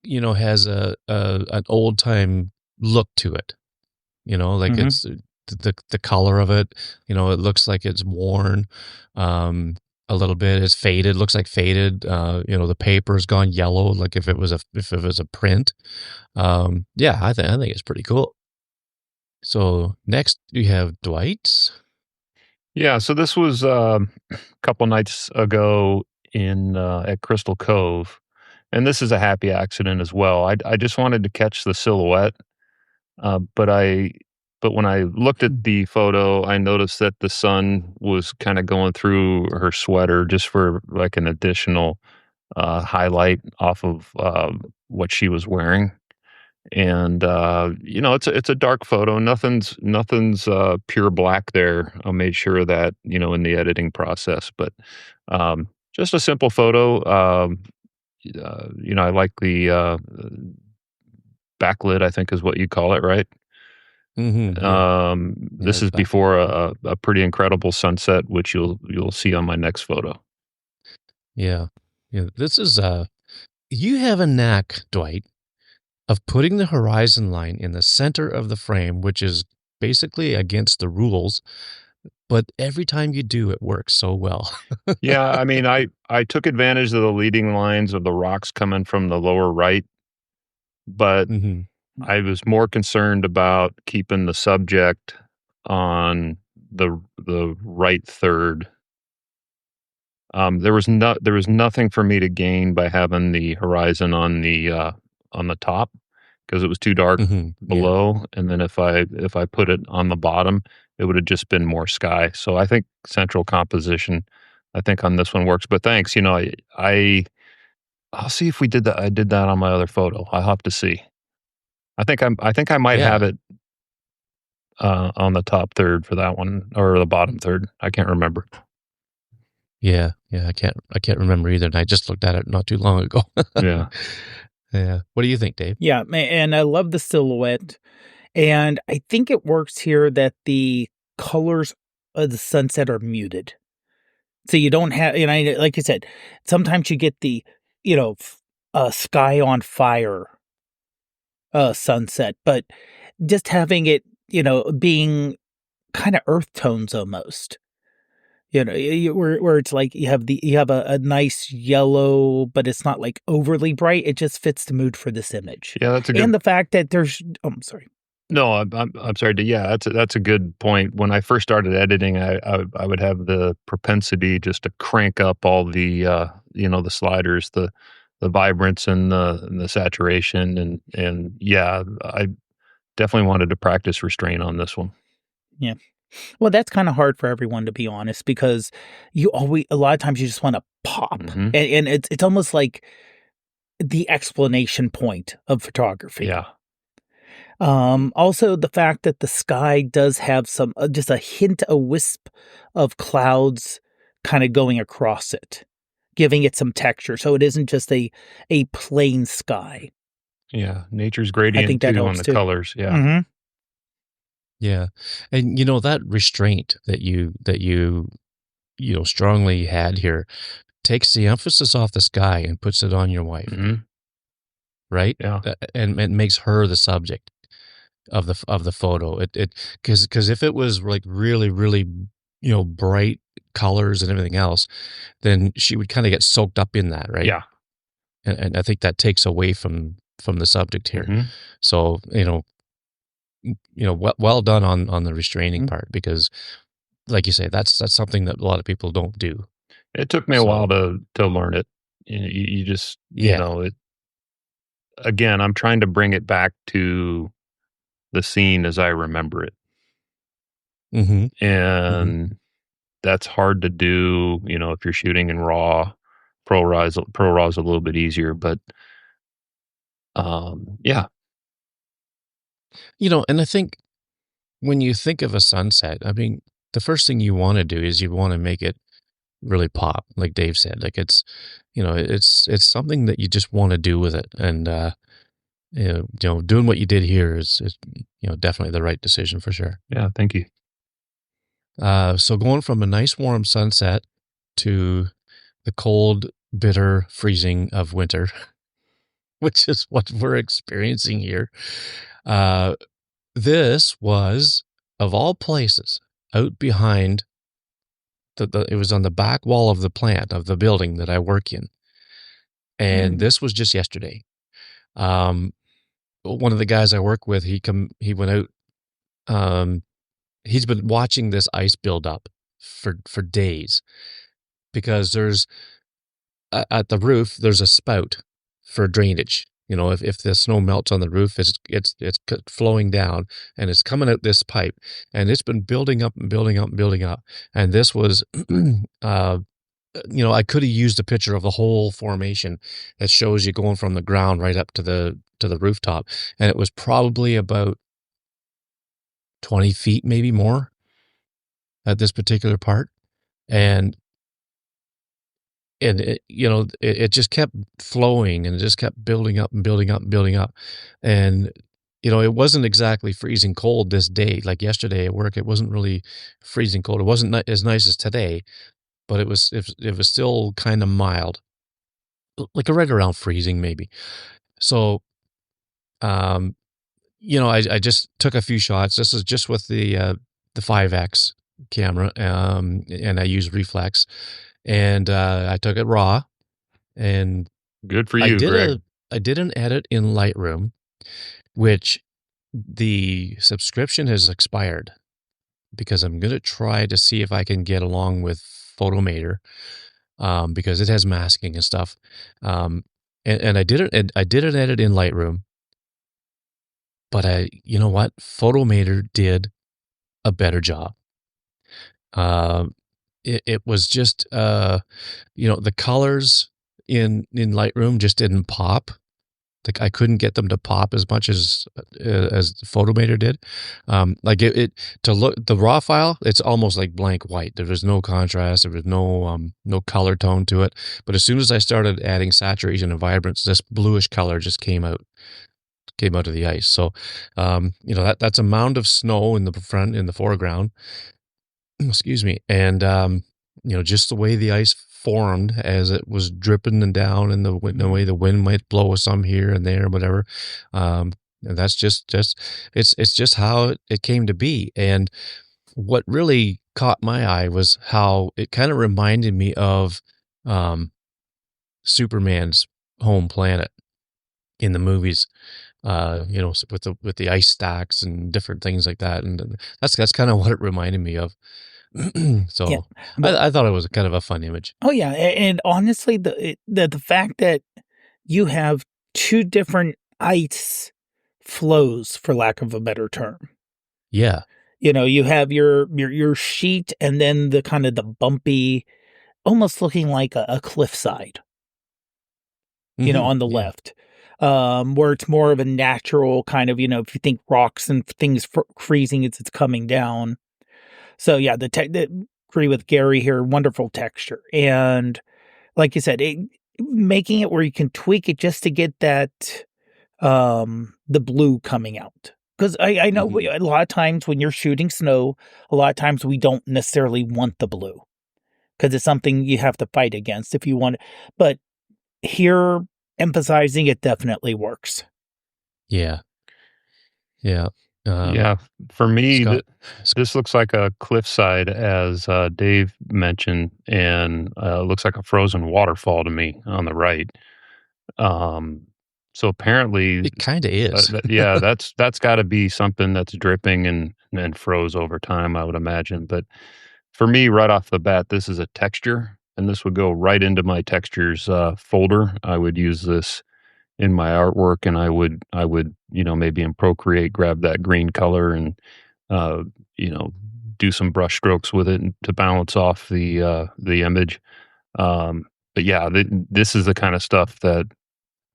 has an old time look to it. Like it's the color of it. It looks like it's worn a little bit. It's faded. Looks like faded. The paper's gone yellow, like if it was a print. I think it's pretty cool. So next we have Dwight's. Yeah, so this was a couple nights ago at Crystal Cove, and this is a happy accident as well. I just wanted to catch the silhouette, but when I looked at the photo, I noticed that the sun was kind of going through her sweater just for like an additional highlight off of what she was wearing. And it's a dark photo. Nothing's pure black there. I made sure of that, in the editing process, but just a simple photo. I like the backlit, I think is what you call it, right? This is before a pretty incredible sunset, which you'll see on my next photo. Yeah. This is you have a knack, Dwight, of putting the horizon line in the center of the frame, which is basically against the rules, but every time you do, it works so well. Yeah, I mean, I took advantage of the leading lines of the rocks coming from the lower right, but I was more concerned about keeping the subject on the right third. There was nothing for me to gain by having the horizon on the top, because it was too dark below. And then if I put it on the bottom, it would have just been more sky. So I think central composition, I think on this one works. But thanks. I'll see if we did that. I did that on my other photo. I'll have to see. I think I might have it on the top third for that one, or the bottom third. I can't remember. Yeah. I can't remember either. And I just looked at it not too long ago. Yeah. Yeah. What do you think, Dave? Yeah, and I love the silhouette. And I think it works here that the colors of the sunset are muted. So you don't have, like I said, sometimes you get the, sky on fire sunset, but just having it, being kind of earth tones almost. Where it's like you have a nice yellow, but it's not like overly bright. It just fits the mood for this image. Yeah, that's a good. And the fact that I'm sorry. No, I'm sorry. Yeah, that's a good point. When I first started editing, I would have the propensity just to crank up all the the sliders, the vibrance and the saturation, and yeah, I definitely wanted to practice restraint on this one. Yeah. Well, that's kind of hard for everyone, to be honest, because a lot of times you just want to pop, and it's almost like the explanation point of photography. Yeah. Also the fact that the sky does have some, just a hint, a wisp of clouds kind of going across it, giving it some texture. So it isn't just a plain sky. Yeah. Nature's I think gradient that too on helps the too. colors. Yeah. Mm-hmm. Yeah. And that restraint that you strongly had here takes the emphasis off the sky and puts it on your wife, Mm-hmm. right? Yeah. And it makes her the subject of the photo. Because if it was like really, really, bright colors and everything else, then she would kind of get soaked up in that, right? Yeah. And I think that takes away from the subject here. Mm-hmm. So, well done on the restraining part, because like you say, that's something that a lot of people don't do. It took me a while to learn it. You just, again, I'm trying to bring it back to the scene as I remember it. Mm-hmm. And that's hard to do, if you're shooting in RAW. Pro RAW's a little bit easier, but yeah. And I think when you think of a sunset, I mean, the first thing you want to do is you want to make it really pop, like Dave said. Like it's something that you just want to do with it. And doing what you did here is definitely the right decision for sure. Yeah, thank you. So going from a nice warm sunset to the cold, bitter freezing of winter, which is what we're experiencing here. This was, of all places, out behind it was on the back wall of the plant, of the building that I work in. And this was just yesterday. One of the guys I work with, he went out. He's been watching this ice build up for days, because there's at the roof, there's a spout for drainage. If the snow melts on the roof, it's flowing down and it's coming out this pipe, and it's been building up and building up and building up. And this was, I could have used a picture of the whole formation that shows you going from the ground right up to the rooftop, and it was probably about 20 feet, maybe more, at this particular part. And it just kept flowing, and it just kept building up and building up and building up. And, it wasn't exactly freezing cold this day. Like yesterday at work, it wasn't really freezing cold. It wasn't as nice as today, but it was still kind of mild, like right around freezing maybe. So, I just took a few shots. This is just with the 5X camera, and I use reflex. And I took it raw, and good for you, Greg. I did an edit in Lightroom, which the subscription has expired, because I'm going to try to see if I can get along with Photomator, because it has masking and stuff. And I did an edit in Lightroom, but you know what? Photomator did a better job. It was just, the colors in Lightroom just didn't pop. Like I couldn't get them to pop as much as Photomator did. Like to look, the raw file, it's almost like blank white. There was no contrast. There was no color tone to it. But as soon as I started adding saturation and vibrance, this bluish color just came out of the ice. So, that's a mound of snow in the foreground. Excuse me. And, just the way the ice formed as it was dripping and down, and the way the wind might blow some here and there, whatever. And that's just it's just how it came to be. And what really caught my eye was how it kind of reminded me of Superman's home planet in the movies. With the ice stacks and different things like that. And that's kind of what it reminded me of. So yeah, I thought it was kind of a fun image. Oh yeah. And honestly, the fact that you have two different ice flows, for lack of a better term. Yeah. You have your sheet, and then the kind of the bumpy, almost looking like a cliffside, on the left. where it's more of a natural kind of, if you think rocks and things freezing as it's coming down. So yeah, agree with Gary here. Wonderful texture. And like you said, making it where you can tweak it just to get that, the blue coming out. Because I know a lot of times when you're shooting snow, a lot of times we don't necessarily want the blue because it's something you have to fight against if you want it. But here, emphasizing it definitely works. Yeah. Yeah. Yeah. For me, this looks like a cliffside, as Dave mentioned, and looks like a frozen waterfall to me on the right. So apparently, it kind of is. Yeah, that's got to be something that's dripping and froze over time, I would imagine. But for me, right off the bat, this is a texture, and this would go right into my textures folder. I would use this in my artwork, and I would maybe in Procreate grab that green color and do some brush strokes with it to balance off the image. But yeah, this is the kind of stuff that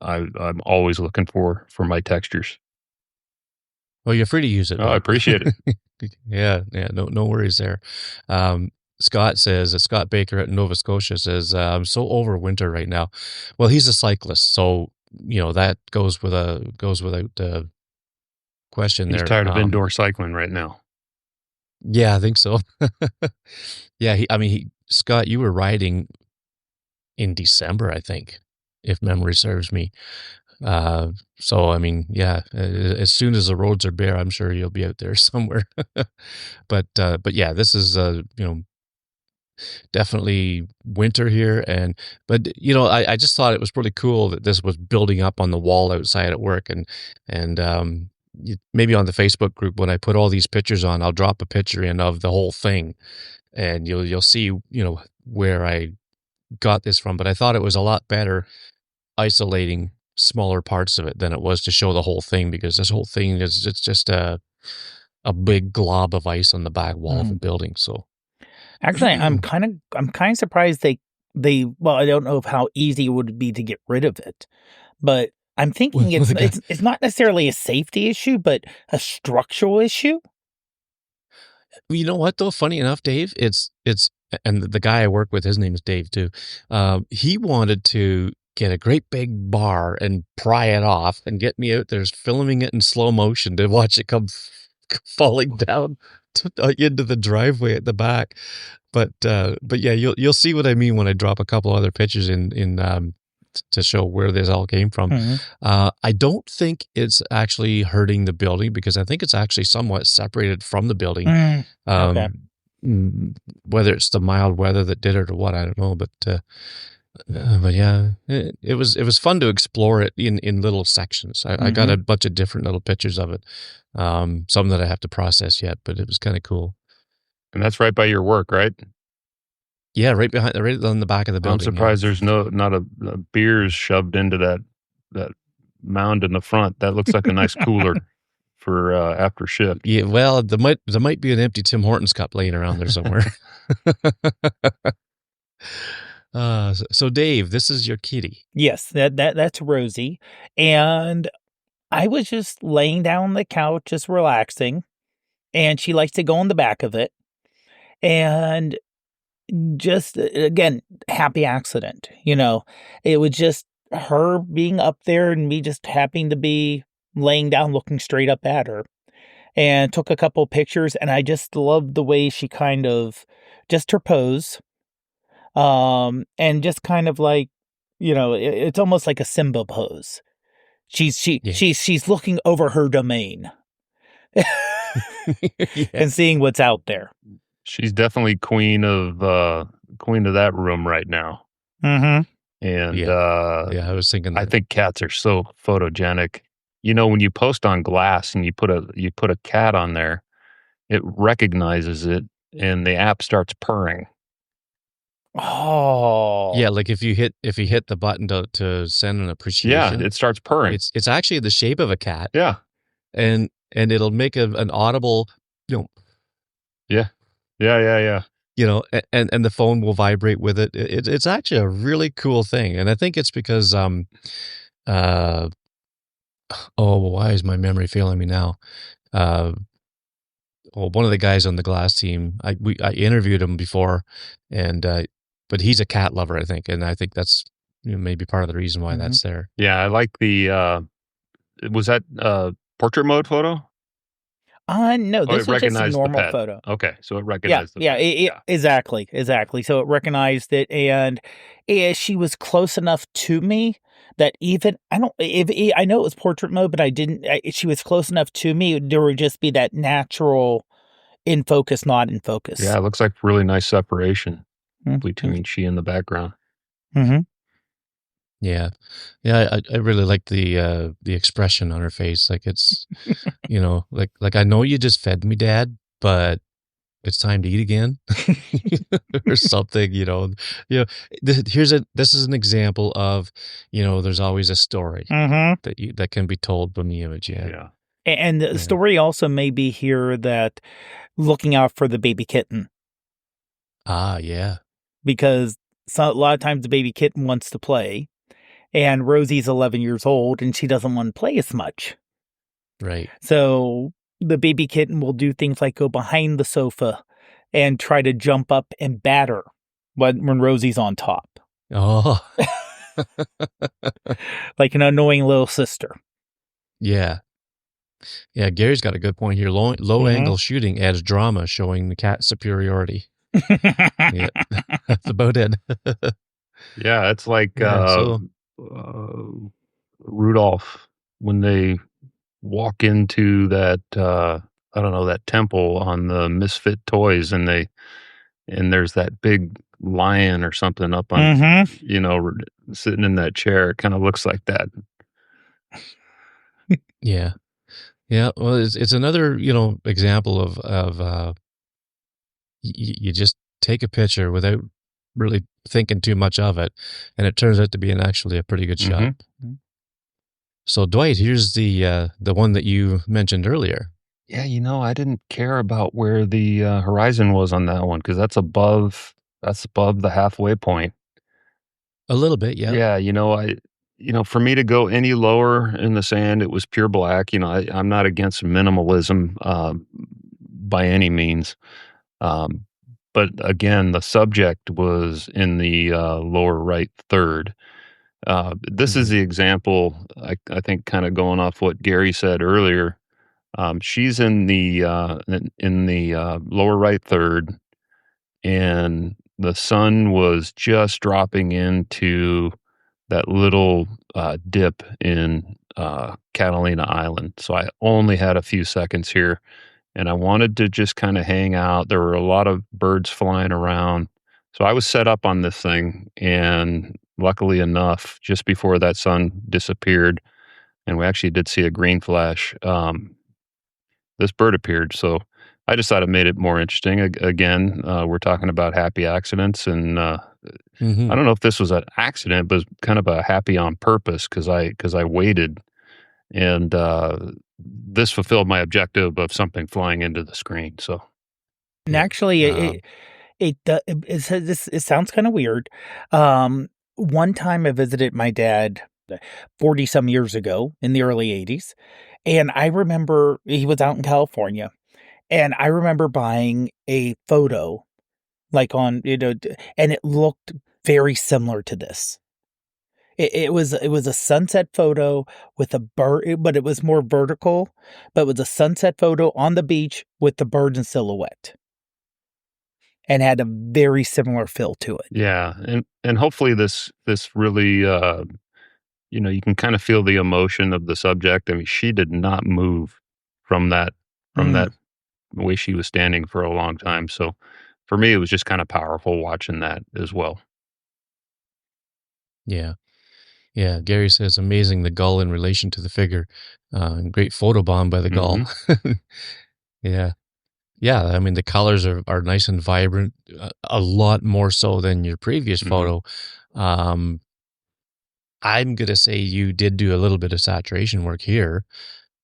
I'm always looking for my textures. Well, you're free to use it. Oh, I appreciate it. Yeah, no worries there. Scott Baker at Nova Scotia says, I'm so over winter right now. Well, he's a cyclist, so that goes without question. He's there. Tired of indoor cycling right now. Yeah, I think so. Yeah, Scott, you were riding in December, I think, if memory serves me. So yeah, as soon as the roads are bare, I'm sure you'll be out there somewhere. But yeah, this is definitely winter here, but I just thought it was pretty cool that this was building up on the wall outside at work, and maybe on the Facebook group when I put all these pictures on, I'll drop a picture in of the whole thing, and you'll see where I got this from. But I thought it was a lot better isolating smaller parts of it than it was to show the whole thing, because this whole thing it's just a big glob of ice on the back wall of a building. So actually, I'm kind of surprised they well, I don't know how easy it would be to get rid of it, but I'm thinking it's not necessarily a safety issue, but a structural issue. You know what though? Funny enough, Dave, it's and the guy I work with, his name is Dave too. He wanted to get a great big bar and pry it off and get me out there filming it in slow motion to watch it come falling down into the driveway at the back. But yeah, you'll see what I mean when I drop a couple other pictures in to show where this all came from. I don't think it's actually hurting the building, because I think it's actually somewhat separated from the building. Okay. Whether it's the mild weather that did it or what, I don't know. But yeah, it was fun to explore it in little sections. I got a bunch of different little pictures of it. Some that I have to process yet, but it was kind of cool. And that's right by your work, right? Yeah, right on the back of the building. I'm surprised there's not a beers shoved into that mound in the front. That looks like a nice cooler for after shift. Yeah, well, there might be an empty Tim Hortons cup laying around there somewhere. So Dave, this is your kitty. Yes, that's Rosie, and I was just laying down on the couch, just relaxing, and she likes to go on the back of it, and just again, happy accident. It was just her being up there and me just happening to be laying down, looking straight up at her, and took a couple pictures, and I just loved the way she kind of just her pose. And just kind of like, it's almost like a Simba pose. She's looking over her domain and seeing what's out there. She's definitely queen of that room right now. Mm-hmm. And yeah, I was thinking that. I think cats are so photogenic. When you post on Glass and you put a cat on there, it recognizes it and the app starts purring. Oh, yeah, like if you hit the button to send an appreciation, yeah, it starts purring. It's actually the shape of a cat. Yeah, and it'll make an audible, yeah. And the phone will vibrate with it. It's actually a really cool thing, and I think it's because Oh, why is my memory failing me now? Well, one of the guys on the glass team, I interviewed him before, and but he's a cat lover, I think, and I think that's maybe part of the reason why that's there. Yeah, I like the. Was that portrait mode photo? No, this was just a normal photo. Okay, so it recognized the pet. Yeah, exactly. So it recognized it, and she was close enough to me that even I know it was portrait mode, but she was close enough to me. There would just be that natural in focus, not in focus. Yeah, it looks like really nice separation between she and the background. Mm-hmm. Yeah, I really like the expression on her face. Like it's, like I know you just fed me, Dad, but it's time to eat again, or something. This is an example of, there's always a story that can be told from the image. Yeah. And the story also may be here that looking out for the baby kitten. Ah, yeah. Because a lot of times the baby kitten wants to play. And Rosie's 11 years old, and she doesn't want to play as much. Right. So the baby kitten will do things like go behind the sofa and try to jump up and bat her when Rosie's on top. Oh. Like an annoying little sister. Yeah. Yeah, Gary's got a good point here. Low angle shooting adds drama, showing the cat's superiority. Yeah, that's about it. Yeah, it's like Rudolph when they walk into that that temple on the Misfit Toys, and there's that big lion or something up on sitting in that chair. It kind of looks like that. Yeah. Well, it's another example of you just take a picture without really thinking too much of it, and it turns out to be actually a pretty good shot. So Dwight, here's the one that you mentioned earlier. Yeah, I didn't care about where the horizon was on that one because that's above the halfway point. A little bit, yeah. Yeah, for me to go any lower in the sand, it was pure black. I'm not against minimalism by any means. But again, the subject was in the lower right third. This is the example, I think, kind of going off what Gary said earlier. She's in the lower right third, and the sun was just dropping into that little dip in Catalina Island. So I only had a few seconds here, and I wanted to just kind of hang out. There were a lot of birds flying around. So I was set up on this thing, and luckily enough, just before that sun disappeared, and we actually did see a green flash, this bird appeared. So I just thought it made it more interesting. Again, we're talking about happy accidents, and I don't know if this was an accident, but kind of a happy on purpose because I waited, and this fulfilled my objective of something flying into the screen. So, and actually, it sounds kind of weird. One time I visited my dad 40 some years ago in the early 80s, and I remember he was out in California, and I remember buying a photo like on, and it looked very similar to this. It was a sunset photo with a bird, but it was more vertical, but it was a sunset photo on the beach with the bird in silhouette, and had a very similar feel to it. Yeah, and hopefully this really you can kind of feel the emotion of the subject. I mean, she did not move from that way she was standing for a long time. So for me, it was just kind of powerful watching that as well. Yeah. Yeah, Gary says, amazing the gull in relation to the figure. Great photobomb by the gull. Yeah. Yeah, I mean, the colors are nice and vibrant, a lot more so than your previous photo. I'm going to say you did do a little bit of saturation work here,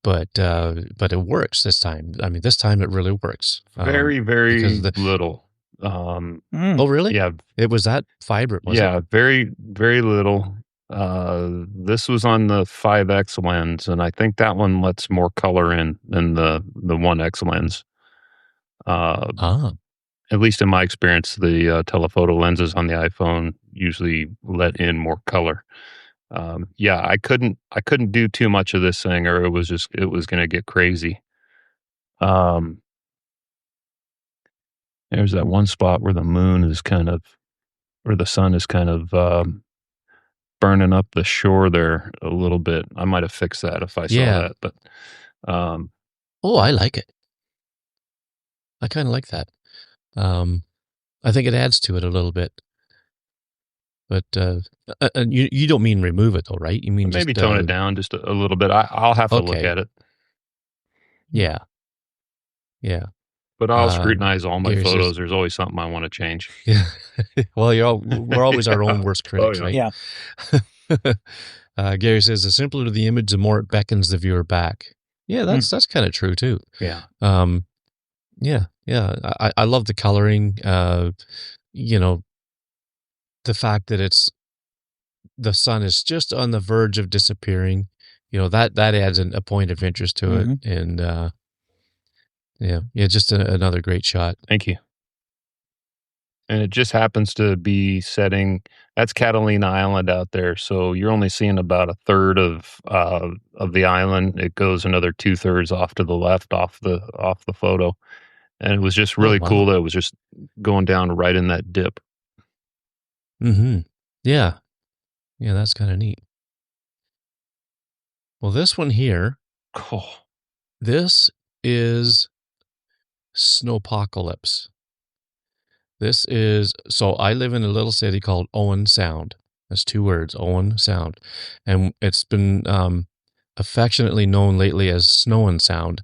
but it works this time. I mean, this time it really works. Very, very little. Oh, really? Yeah. It was that vibrant, was it? Yeah, very, very little. This was on the 5X lens, and I think that one lets more color in than the 1X lens. At least in my experience, the telephoto lenses on the iPhone usually let in more color. Yeah, I couldn't do too much of this thing, or it was going to get crazy. There's that one spot where the moon is kind of, or the sun is kind of burning up the shore there a little bit. I might have fixed that if I saw that, but I like it. I kind of like that. I think it adds to it a little bit. But you don't mean remove it though, right? You mean maybe just tone it down just a little bit. I'll have to look at it. Yeah. Yeah. But I'll scrutinize all my photos. There's always something I want to change. Yeah. Well, we're always our own worst critics, right? Yeah. Gary says, the simpler the image, the more it beckons the viewer back. Yeah, that's kind of true too. Yeah. Yeah. I love the coloring. The fact that the sun is just on the verge of disappearing. That adds a point of interest to it, and just another great shot. Thank you. And it just happens to be setting. That's Catalina Island out there, so you're only seeing about a third of the island. It goes another 2/3 off to the left, off the photo, and it was just really cool that it was just going down right in that dip. Mm-hmm. Yeah, that's kind of neat. Well, this one here, this is Snowpocalypse. So I live in a little city called Owen Sound. That's 2 words, Owen Sound. And it's been affectionately known lately as Snowin' Sound.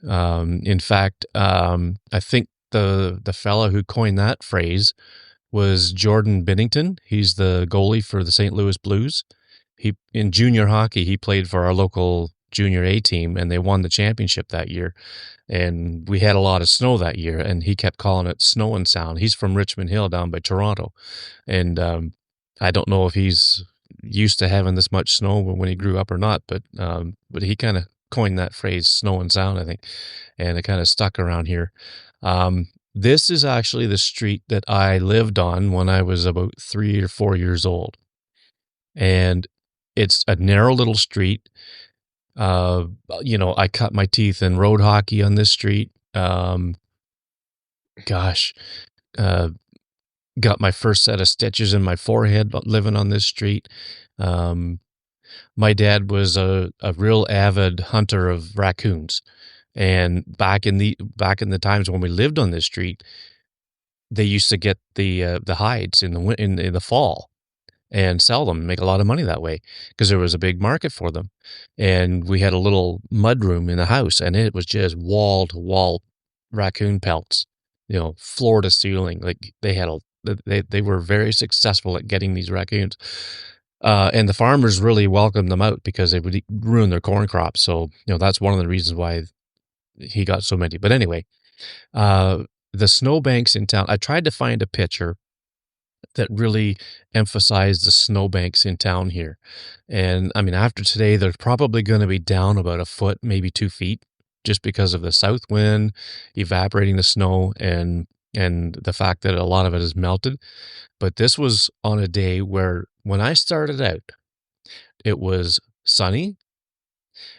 In fact, I think the fella who coined that phrase was Jordan Binnington. He's the goalie for the St. Louis Blues. In junior hockey, he played for our local junior A team, and they won the championship that year. And we had a lot of snow that year, and he kept calling it Snowin' Sound. He's from Richmond Hill down by Toronto. And I don't know if he's used to having this much snow when he grew up or not, but he kind of coined that phrase, Snowin' Sound, I think, and it kind of stuck around here. This is actually the street that I lived on when I was about 3 or 4 years old. And it's a narrow little street. I cut my teeth in road hockey on this street. Got my first set of stitches in my forehead living on this street. My dad was a real avid hunter of raccoons, and back in the times when we lived on this street, they used to get the hides in the fall and sell them and make a lot of money that way because there was a big market for them. And we had a little mud room in the house, and it was just wall to wall raccoon pelts, floor to ceiling. Like they were very successful at getting these raccoons. And the farmers really welcomed them out because they would ruin their corn crops. So, that's one of the reasons why he got so many. But anyway, the snowbanks in town, I tried to find a picture that really emphasized the snowbanks in town here. And I mean, after today, they're probably going to be down about a foot, maybe 2 feet, just because of the south wind evaporating the snow and the fact that a lot of it is melted. But this was on a day where, when I started out, it was sunny,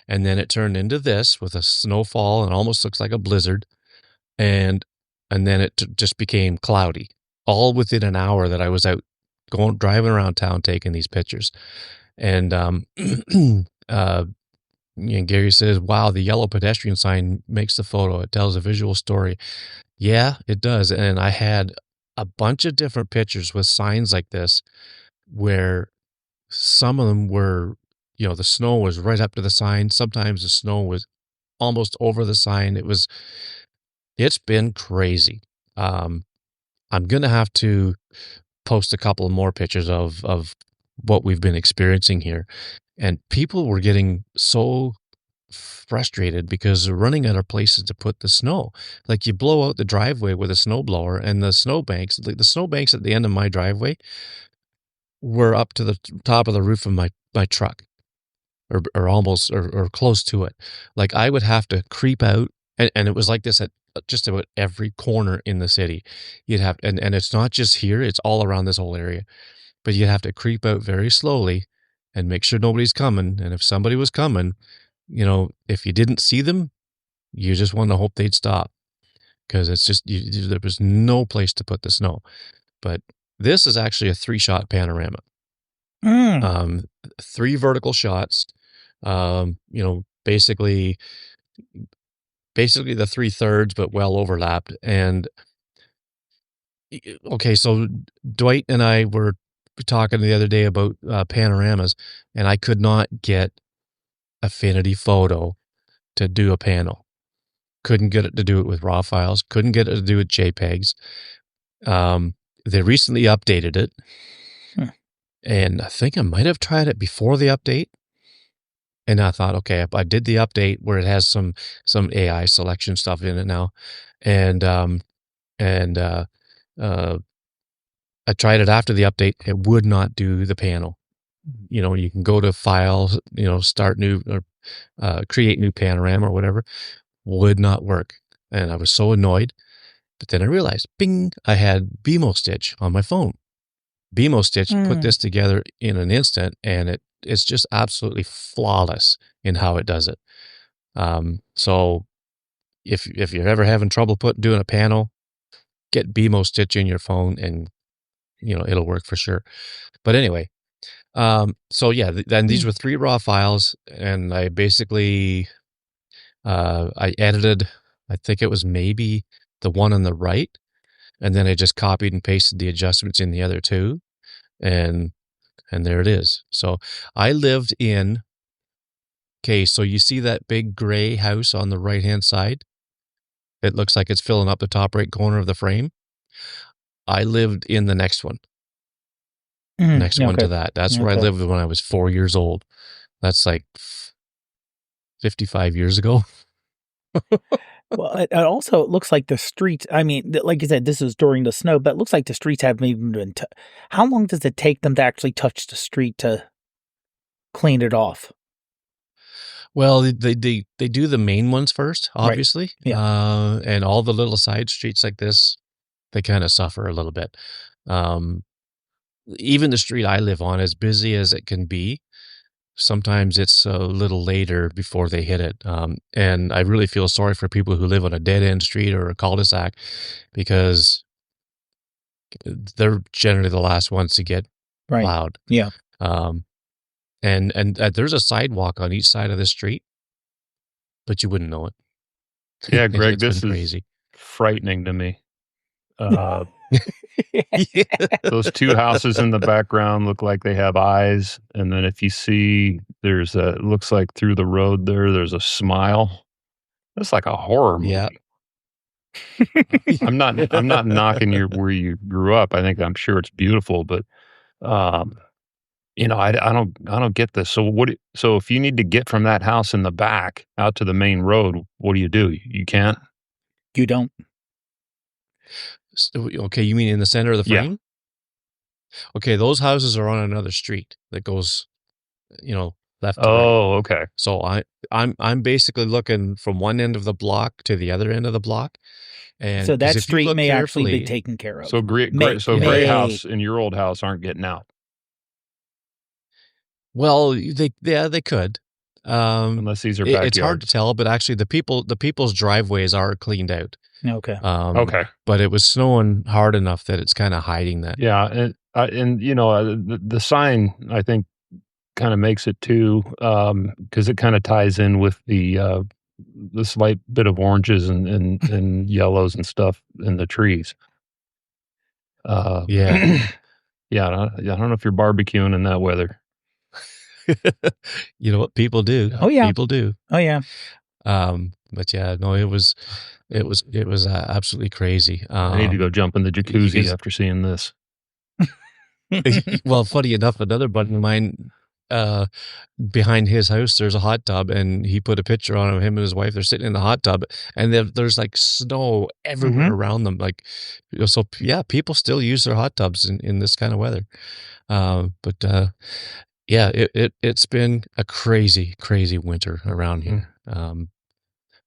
and then it turned into this with a snowfall and almost looks like a blizzard, and then it just became cloudy, all within an hour that I was out driving around town taking these pictures. And Gary says, wow, the yellow pedestrian sign makes the photo. It tells a visual story. Yeah, it does. And I had a bunch of different pictures with signs like this where some of them were, the snow was right up to the sign. Sometimes the snow was almost over the sign. It's been crazy. I'm going to have to post a couple of more pictures of what we've been experiencing here. And people were getting so frustrated because they're running out of places to put the snow. Like, you blow out the driveway with a snowblower, and the snowbanks at the end of my driveway, were up to the top of the roof of my truck, or almost, or close to it. Like I would have to creep out, and it was like this at just about every corner in the city. You'd have, and it's not just here; it's all around this whole area. But you'd have to creep out very slowly and make sure nobody's coming. And if somebody was coming, if you didn't see them, you just want to hope they'd stop, because it's just there was no place to put the snow. But this is actually a 3-shot panorama. 3 vertical shots. Basically the 3/3, but well overlapped. And okay, so Dwight and I were talking the other day about panoramas, and I could not get Affinity Photo to do a panel. Couldn't get it to do it with RAW files. Couldn't get it to do it with JPEGs. They recently updated it, and I think I might have tried it before the update. And I thought, okay, I did the update where it has some AI selection stuff in it now, and I tried it after the update. It would not do the panel. You can go to File, start new, or create new panorama or whatever. Would not work, and I was so annoyed. But then I realized, bing, I had BMO Stitch on my phone. BMO Stitch put this together in an instant, and it's just absolutely flawless in how it does it. So if you're ever having trouble doing a panel, get BMO Stitch in your phone, and it'll work for sure. But anyway, so yeah, then these were 3 raw files, and I basically I edited, I think it was maybe the one on the right, and then I just copied and pasted the adjustments in the other 2, and there it is. So I lived in, okay, so you see that big gray house on the right-hand side? It looks like it's filling up the top right corner of the frame. I lived in the next one. Next one to that. That's where I lived when I was 4 years old. That's like 55 years ago. Well, it also looks like the streets, I mean, like you said, this is during the snow, but it looks like the streets haven't even been how long does it take them to actually touch the street to clean it off? Well, they do the main ones first, obviously. Right. Yeah. And all the little side streets like this, they kind of suffer a little bit. Even the street I live on, as busy as it can be, sometimes it's a little later before they hit it. And I really feel sorry for people who live on a dead-end street or a cul-de-sac, because they're generally the last ones to get plowed. Yeah. And there's a sidewalk on each side of the street, but you wouldn't know it. Yeah, Greg, this is crazy. Frightening to me. Those 2 houses in the background look like they have eyes, and then if you see, it looks like through the road there's a smile. That's like a horror movie. Yeah. I'm not knocking where you grew up. I'm sure it's beautiful, but I don't get this. So if you need to get from that house in the back out to the main road, what do? You can't? You don't. Okay, you mean in the center of the frame? Yeah. Okay, those houses are on another street that goes, left to right. Oh, okay. So I'm basically looking from one end of the block to the other end of the block. And so that street may actually be taken care of. So Gray House and your old house aren't getting out. Well, they could. Unless these are backyards. It's hard to tell, but actually the people's driveways are cleaned out. Okay. Okay. But it was snowing hard enough that it's kind of hiding that. Yeah, and the sign, I think, kind of makes it too, because it kind of ties in with the slight bit of oranges and yellows and stuff in the trees. Yeah. Yeah, I don't know if you're barbecuing in that weather. You know what people do? Oh yeah, people do. Oh yeah. But yeah, no, it was absolutely crazy. I need to go jump in the jacuzzi after seeing this. Well, funny enough, another buddy of mine, behind his house, there's a hot tub, and he put a picture on him and his wife. They're sitting in the hot tub, and there's like snow everywhere around them. Like, so yeah, people still use their hot tubs in this kind of weather. Yeah, it's been a crazy winter around here.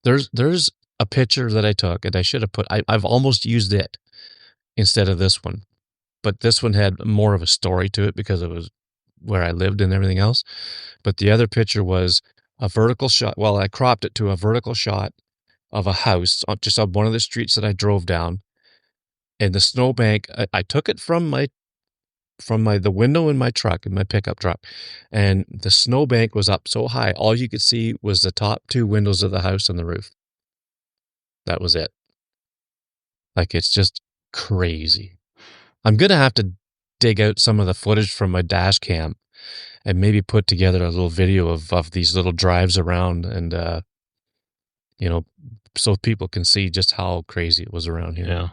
There's a picture that I took, and I should have I've almost used it instead of this one, but this one had more of a story to it because it was where I lived and everything else. But the other picture was a vertical shot. Well, I cropped it to a vertical shot of a house just on one of the streets that I drove down, and the snowbank. I took it from the window in my truck, in my pickup truck, and the snowbank was up so high, all you could see was the top two windows of the house and the roof. That was it. Like, it's just crazy. I'm gonna have to dig out some of the footage from my dash cam and maybe put together a little video of these little drives around, and so people can see just how crazy it was around here. Yeah.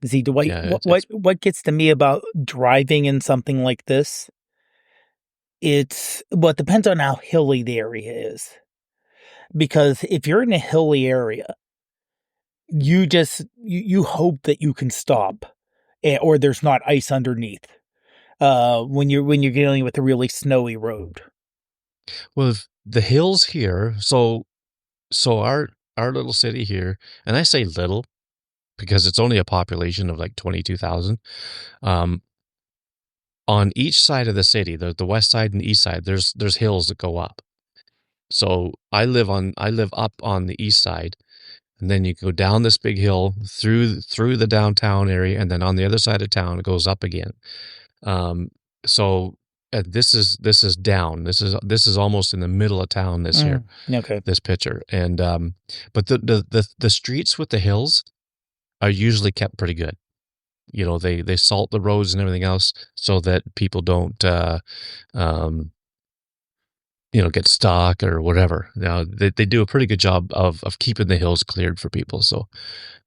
Z, what gets to me about driving in something like this? It depends on how hilly the area is. Because if you're in a hilly area, you hope that you can stop, or there's not ice underneath. When you're dealing with a really snowy road. Well, the hills here, so our little city here, and I say little because it's only a population of like 22,000. On each side of the city, the west side and east side, there's hills that go up. So I live up on the east side, and then you go down this big hill through the downtown area, and then on the other side of town it goes up again. So this is down. This is almost in the middle of town. This here, okay. This picture, and but the streets with the hills are usually kept pretty good. They salt the roads and everything else so that people don't get stuck or whatever. They do a pretty good job of keeping the hills cleared for people. So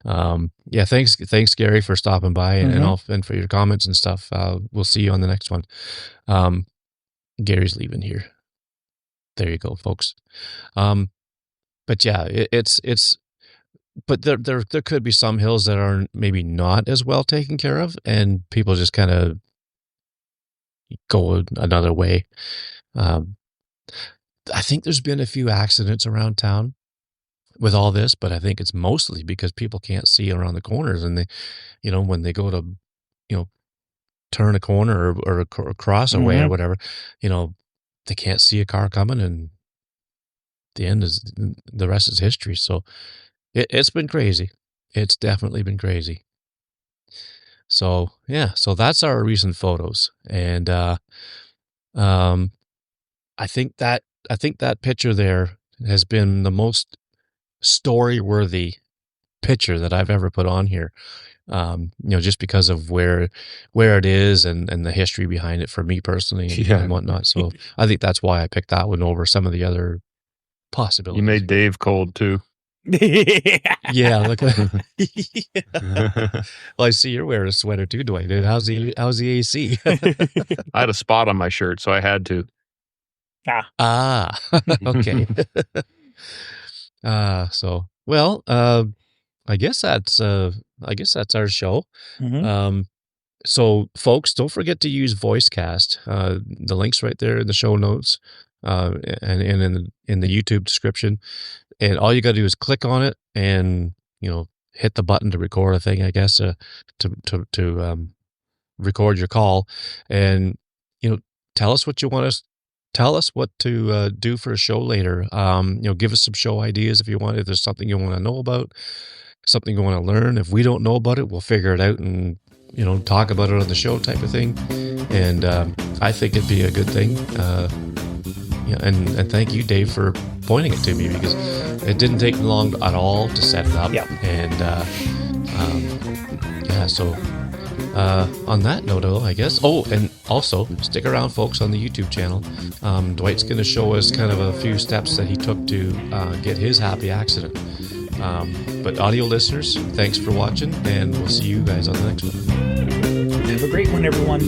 yeah, thanks Gary for stopping by and for your comments and stuff. We'll see you on the next one. Gary's leaving here. There you go, folks. But yeah, but there could be some hills that are maybe not as well taken care of, and people just kind of go another way. I think there's been a few accidents around town with all this, but I think it's mostly because people can't see around the corners, and they, when they go to, turn a corner or cross a way or whatever, they can't see a car coming, and the rest is history. So it's been crazy. It's definitely been crazy. So yeah, so that's our recent photos, and I think that picture there has been the most story-worthy picture that I've ever put on here. Just because of where it is and the history behind it for me personally and whatnot. So I think that's why I picked that one over some of the other possibilities. You made Dave cold too. Yeah, look. Well, I see you're wearing a sweater too, Dwight. How's the AC? I had a spot on my shirt, so I had to. Okay. So well, I guess that's our show. So folks, don't forget to use VoiceCast. The link's right there in the show notes, and in the YouTube description. And all you got to do is click on it and, hit the button to record a thing, I guess, to record your call. And, tell us what you want us. Tell us what to do for a show later. Give us some show ideas if you want. If there's something you want to know about, something you want to learn. If we don't know about it, we'll figure it out and, talk about it on the show type of thing. And I think it'd be a good thing. And thank you, Dave, for pointing it to me, because it didn't take long at all to set it up. Yeah. And so on that note, I guess. Oh, and also stick around, folks, on the YouTube channel. Dwight's going to show us kind of a few steps that he took to get his happy accident. But audio listeners, thanks for watching, and we'll see you guys on the next one. Have a great one, everyone.